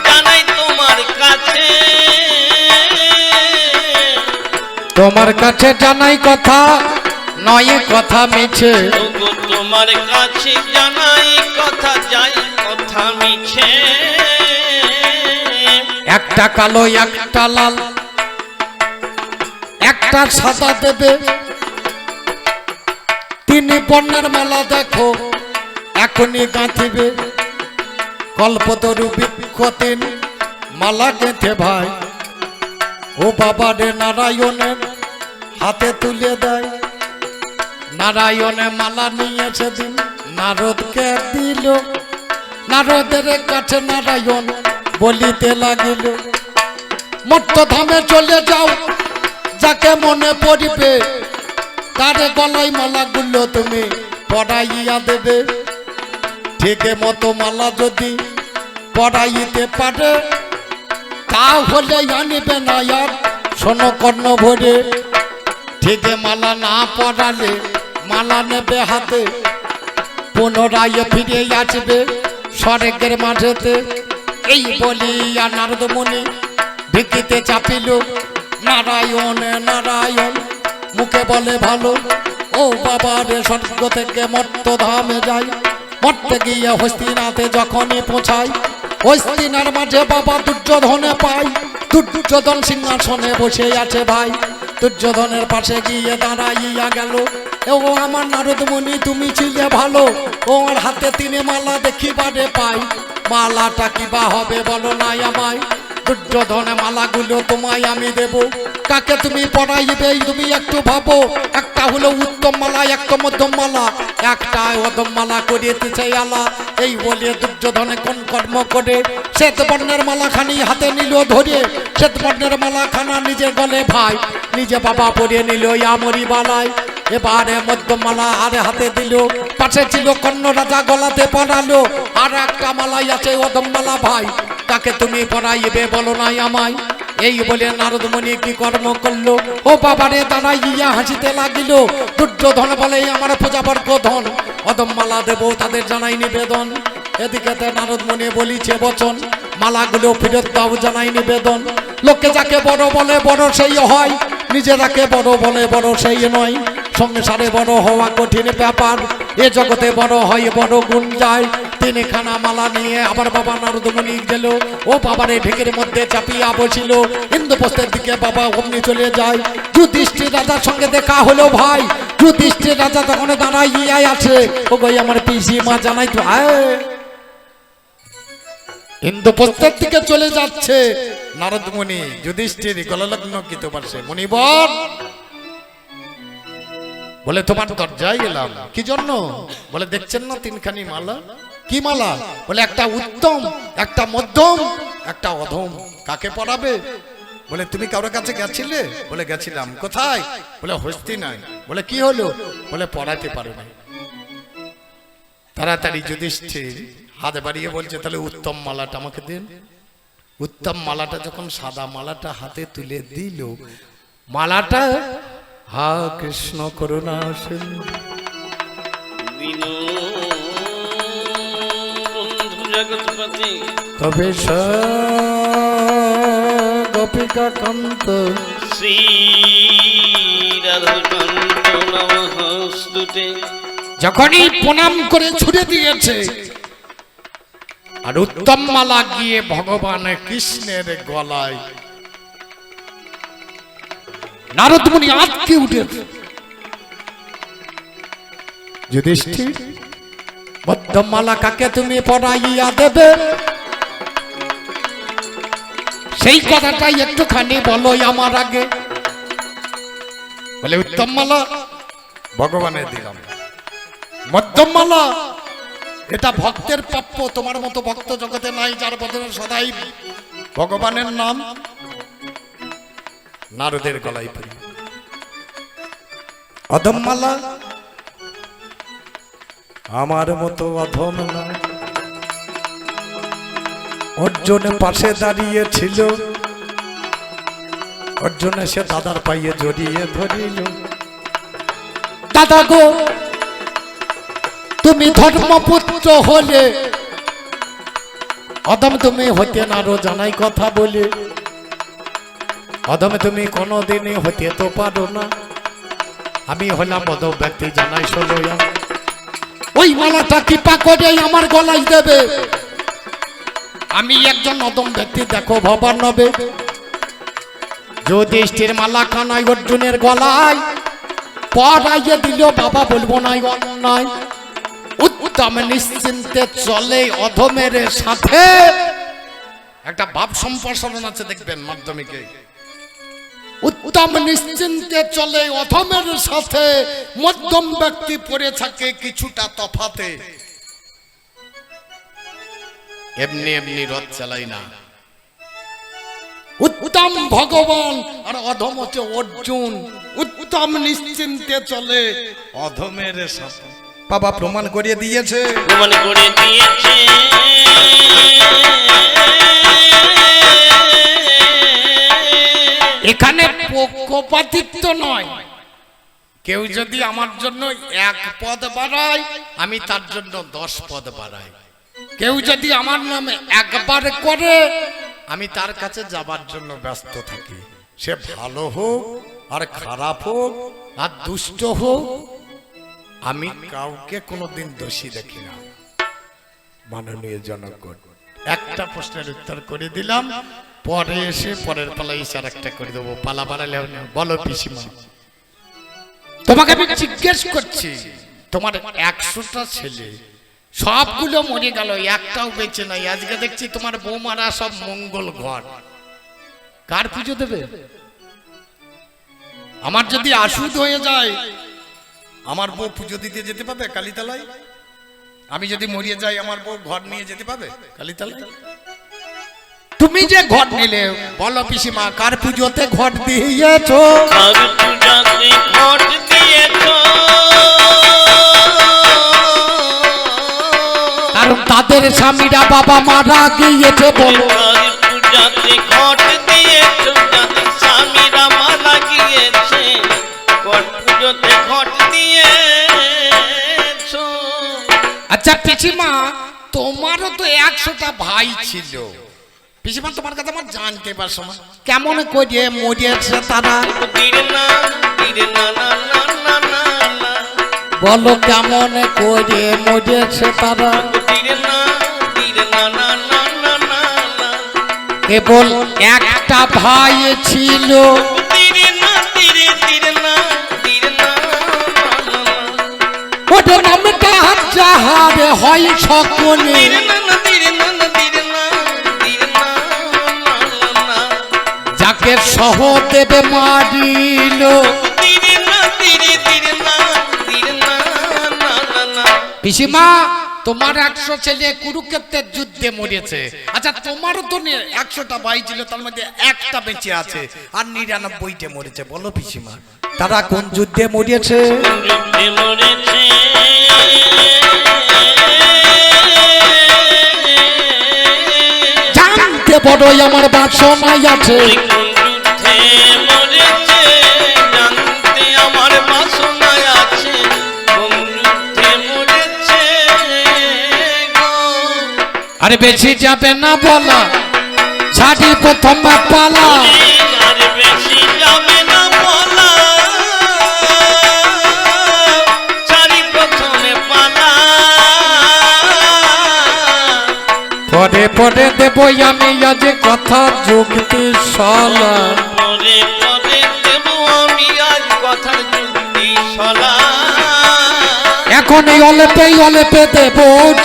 [SPEAKER 2] জানাই তোমার কাছে।
[SPEAKER 1] তোমার কাছে জানাই কথা নয়, কথা মিছে।
[SPEAKER 2] তোমার কাছে জানাই কথা, যাই কথা মিছে।
[SPEAKER 1] একটা কালো একটা লাল, একটা সাদা দেবে। 3 বর্ণের মালা দেখো এখনই গাঁথিবে। কল্পতরু বৃক্ষ 3 মালা গেঁথে ভাই ও বাবা রে নারায়ণের হাতে তুলে দেয়। নারায়ণে মালা নিয়ে সেদিন নারদকে দিল। নারদের কাছে নারায়ণ বলিতে লাগিল, মর্ত ধামে চলে যাও, যাকে মনে পড়িবে তার গলায় মালাগুলো তুমি পড়াইয়া দেবে। ঠিক মতো মালা যদি পড়াইতে পারে, তাহলে আনিবে না আর শোনো কর্ণ ভরে। ঠিক মালা না পড়ালে মালা নেবে হাতে, পুনরায় ফিরে আসবে স্বর্গের মাঝেতে। এই বলিয়া নারদ মুনি ঢেকিতে চাপিল। নারায়ণ নারায়ণ মুখে বলে ভালো, ও বাবা রে স্বর্গ থেকে মর্ত ধামে যাই, মর্তে গিয়ে হস্তিনাথে যখনই পৌঁছাই, হস্তিনার মাঝে বাবা দুর্যোধনে পাই, দুর্যোধন সিংহাসনে বসে আছে ভাই, দুর্যোধনের পাশে গিয়ে দাঁড়াইয়া গেল, ও আমার নারদ মুনি তুমি ছিলে ভালো, ওর হাতে তিনে মালা দেখিবারে পাই, মালাটা কিবা হবে বলো নাই আমায়, দুর্যোধনে মালাগুলো তোমায় আমি দেব, কাকে তুমি পড়াইবে তুমি একটু ভাবো, একটা হলো উত্তম মালা, একটা মধ্যম মালা, একটা অধম মালা করিতেছে আলা, এই বলে দুর্যোধনে কোন কর্ম করে শ্বেত বর্ণের মালাখানি হাতে নিল ধরে, শ্বেত বর্ণের মালাখানা নিজে গলে ভাই, নিজে বাবা পরিয়ে নিল আমরি বালায়, এবারে মধ্যম মালা আর হাতে দিল, পাশে ছিল কর্ণ রাজা গলাতে পড়ালো, আর একটা মালাই আছে অধম মালা ভাই, তাকে তুমি পড়াইবে বলো নাই আমায়, এই বলে নারদ মুনি কি কর্ম করলো, ও বাবারে দাঁড়াইয়া হাসিতে লাগিল, দুর্যোধন বলে আমার প্রজাবর্গ ধন, অধম মালা দেব তাদের জানাই নিবেদন, এদিকে নারদ মুনি বলিছে বচন, মালাগুলো ফেরত দাও জানাই নিবেদন, লোকে যাকে বড় বলে বড় সেই হয়, নিজে যাকে বড় বলে বড় সেই নয়, সংসারে বড় হওয়া কঠিন ব্যাপার, এ জগতে বড় হয় বড় গুণ যায়, তিনখানা মালা নিয়ে আবার বাবা নারদ মুনি গেল, ও বাবারে ঢেকের মধ্যে চাপিয়া বসিল, ইন্দ্রপ্রস্থের দিকে বাবা অমনি চলে যায়, যুধিষ্ঠির রাজার সঙ্গে দেখা হলো ভাই, যুধিষ্ঠির রাজা তখন দাঁড়াইয়া আছে, ও ভাই আমার পিসি মা জানাই তো ইন্দ্রপ্রস্থের দিকে চলে যাচ্ছে, নারদ মুনি যুধিষ্ঠির গললগ্ন কিতে পারছে, মুনিবর বলে তোমার দরজায় এলাম, কি জন্য বলে দেখছেন না তিনখানি মালা, কি মালা বলে একটা উত্তম, একটা মধ্যম, একটা অধম, কাকে পড়াবে বলে তুমি কারোর কাছে গেছিলে বলে গেছিলাম, কোথায় বলে হস্তিনায়, বলে কি হলো বলে পড়াতে পারে না, তাড়াতাড়ি যুধিষ্ঠির হাত বাড়িয়ে বলছে তাহলে উত্তম মালাটা আমাকে দিন, উত্তম মালাটা যখন সাদা মালাটা হাতে তুলে দিল, মালাটা হা কৃষ্ণ করুণা সিন্ধু
[SPEAKER 2] বন্ধু জগৎপতি
[SPEAKER 1] কবে গোপিকা কান্ত
[SPEAKER 2] শ্রী রাধাকান্ত নমস্তুতে,
[SPEAKER 1] যখনই প্রণাম করে ছুড়ে দিয়েছে, আর উত্তম মালা গিয়ে ভগবান কৃষ্ণের গলায়, নারদ মুনি আটকে উঠেছে, যুধিষ্ঠির মধ্যম মালা কাকে তুমি পড়াইয়া দেবে, সেই কথাটাই একটুখানি বলো আমার আগে, বলে উত্তম মালা ভগবানের দিলাম, মধ্যম মালা এটা ভক্তের প্রাপ্য, তোমার মতো ভক্ত জগতে নাই যার বদলে সদাই ভগবানের নাম নারদের গলায় পড়ি, অধম মালা আমার মতো অধম না, অর্জুন পাশে দাঁড়িয়ে ছিল, অর্জুন এসে দাদার পাইয়ে জড়িয়ে ধরিল, দাদা গো তুমি ধর্মপুত্র হলে, অধম তুমি হতে নারো জানাই কথা বলে, অধম তুমি কোনোদিনই হতে তো পারো না, আমি হলাম অধম ব্যক্তি জানাই শোনো, ওই মালাটা কৃপা করে আমার গলায় দেবে, আমি একজন অধম ব্যক্তি দেখো ভবার নবে, যুধিষ্ঠির মালা খানায় অর্জুনের গলায় পরাইয়ে দিল, বাবা বলবো নাই অন্যায়, উত্তম নিশ্চিন্তে চলে অধমের সাথে, একটা ভাব সম্প্রসারণ আছে দেখবেন মাধ্যমিকে, উত্তম নিশ্চিন্তে চলে অধমের সাথে, মধ্যম ব্যক্তি পড়ে থাকে কিছুটা তফাতে, এমনি এমনি রথ চালাই না, উত্তম ভগবান আর অধম হচ্ছে অর্জুন, উত্তম নিশ্চিন্তে চলে অধমের সাথে, বাবা প্রমাণ করিয়ে দিয়েছে,
[SPEAKER 2] প্রমাণ করে দিয়েছে,
[SPEAKER 1] এখানে পক্ষপাতিত্ব নয়, কেউ যদি আমার জন্য 1 পদ বাড়ায় আমি তার জন্য 10 পদ বাড়াই, কেউ যদি আমার নামে একবার করে আমি তার কাছে যাবার জন্য ব্যস্ত থাকি, সে ভালো হোক আর খারাপ হোক আর দুষ্ট হোক আমি কাউকে কোনোদিন দোষী দেখি না। মাননীয় জনগণ, একটা প্রশ্নের উত্তর করে দিলাম, পরে এসে পরের পালা ইশারা একটা করে দেবো, পালা বাড়ালে হবে না। বলো পিসিমা, তোমাকে আমি জিজ্ঞেস করছি, তোমার 100টা ছেলে সবগুলো মরে গেল, একটাও বেঁচে নাই, আজকে দেখছি তোমার বৌমারা সব মঙ্গল ঘর, কার পুজো দেবে? আমার যদি আসুদ হয়ে যায়, আমার বউ পুজো দিতে যেতে পাবে কালীতলায়? আমি যদি মরিয়ে যাই, আমার বউ ঘর নিয়ে যেতে পাবে কালীতলায়? তুমি যে ঘর নিলে, বলো পিসিমা, কার পুজোতে ঘর দিয়েছো?
[SPEAKER 2] কার পূজাতে ঘট দিয়েছো?
[SPEAKER 1] কারণ তাদের স্বামীরা বাবা মারা গিয়েছে, বলো।
[SPEAKER 2] কার পূজাতে ঘট দিয়েছো? যাদের স্বামীরা মারা গিয়েছে, ঘট পুজোতে ঘট দিয়েছো।
[SPEAKER 1] আচ্ছা পিসিমা, তোমারও তো 100টা ভাই ছিল, পিসিমা তোমার কথা আমার জানতে পারছো না, কেমন করে মরিয়েছে তারা?
[SPEAKER 2] দিরে না, দিরে না, না, না, না, না, না।
[SPEAKER 1] বলো কেমন করে মরিয়েছে তারা?
[SPEAKER 2] দিরে না, দিরে না, না, না, না, না, না।
[SPEAKER 1] কেবল একটা ভাই ছিল,
[SPEAKER 2] দিরে না, দিরে, দিরে না, দিরে না, না, না, না।
[SPEAKER 1] ওটার নামটা যাহার হয় সকলে,
[SPEAKER 2] দিরে না, না, দিরে না, না, দিরে না, দিরে না, না, না, না।
[SPEAKER 1] যাকে সহদেবে মারিল।
[SPEAKER 2] দিরে না, দিরে, দিরে না, দিরে না, না, না, না।
[SPEAKER 1] পিসিমা, তোমার 100 ছেলে কুরুক্ষেত্রের যুদ্ধে মরেছে, আচ্ছা তোমারও তো 100টা ভাই ছিল, তার মধ্যে একটা বেঁচে আছে আর 99টা মরেছে, বলো পিসিমা তারা কোন যুদ্ধে মরেছে?
[SPEAKER 2] যুদ্ধে মরেছে।
[SPEAKER 1] জানতে বড়ই আমার বাসনাই আছে,
[SPEAKER 2] কোন যুদ্ধে মরেছে? জানতে আমার বাসনায় আছে। কোন যুদ্ধে মরেছে গো?
[SPEAKER 1] আরে বেশি যাবে না বলা, ছাড়ি প্রথম পালা।
[SPEAKER 2] আর বেশি যাবে না বলা, ছাড়ি প্রথমে পালা।
[SPEAKER 1] পরে পরে দেবই আমি আজ কথা যুক্তি সলা।
[SPEAKER 2] পরে পরে দেব আমি আজ কথার যুক্তি সলা।
[SPEAKER 1] এখন এই অলেপে দেব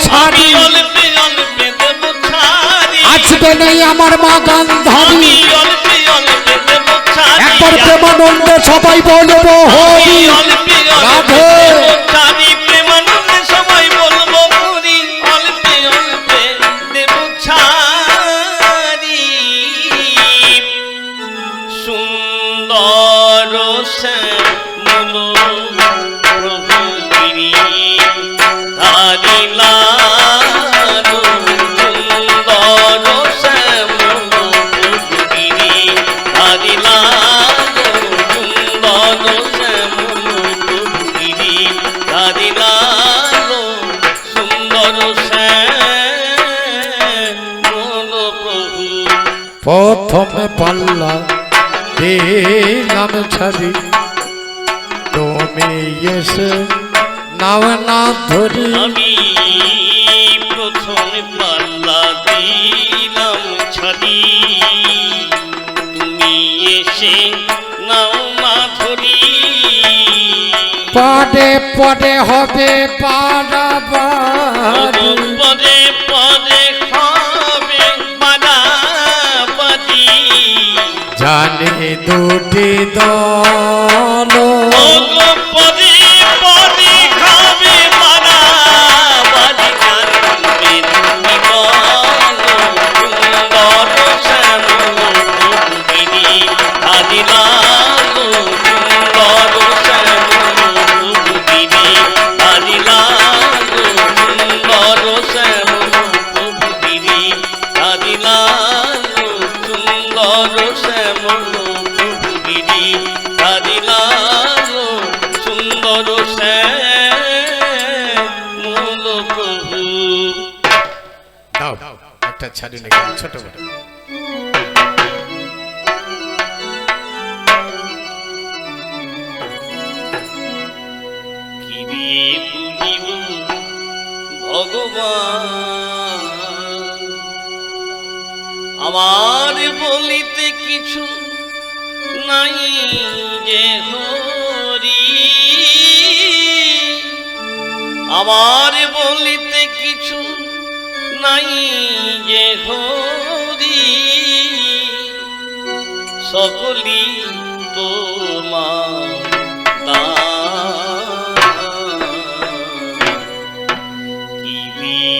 [SPEAKER 1] ছাড়ি,
[SPEAKER 2] আমি অল্পে অল্পে দেব ছাড়ি।
[SPEAKER 1] আসবে নেই আমার মা গান্ধারী,
[SPEAKER 2] আমি অল্পে অল্পে দেব ছাড়ি।
[SPEAKER 1] একবার প্রেমানন্দে সবাই বলবো হরি
[SPEAKER 2] আমি অল্পে অল্পে
[SPEAKER 1] রাধে।
[SPEAKER 2] দেব ছাড়ি। প্রেমানন্দে সবাই বলবো হরি। অল্পে অল্পে দেব ছাড়ি। সুন্দর শ্যামল প্রভু গিরি ধারিলা। সুন্দর শ্যামল প্রভু গিরি ধারিলা। সুন্দর শ্যামল প্রভু গিরি ধারিলা। সুন্দর শ্যামল প্রভু।
[SPEAKER 1] প্রথমে পাল্লা দিলাম ছাড়ি, তুমি এসে নাও না ধরি।
[SPEAKER 2] আমি প্রথম পাল্লা দিলাম ছাড়ি, তুমি এসে নাও না ধরি।
[SPEAKER 1] পদে পদে হবে পারাবারি,
[SPEAKER 2] পদে পদে হবে বাড়াবাড়ি।
[SPEAKER 1] জানি দুটি দল,
[SPEAKER 2] পদে পদে হবে বাড়াবাড়ি। জানবে তুমি বলো। সুন্দর শ্যামল প্রভু গিরি ধারিলা। সুন্দর শ্যামল প্রভু গিরি ধারিলা। সুন্দর শ্যামল প্রভু গিরি ধারিলা। সুন্দর শ্যামল প্রভু গিরি ধারিলা। সুন্দর শ্যামল প্রভু।
[SPEAKER 1] দাও একটা ছাড়ি নাকি ছোট বড়।
[SPEAKER 2] গিরি ভগবান আমার বলিতে কিছু নাই যে হরি আমার বলিতে কিছু নাই যে হরি সকলি তোমার দান কি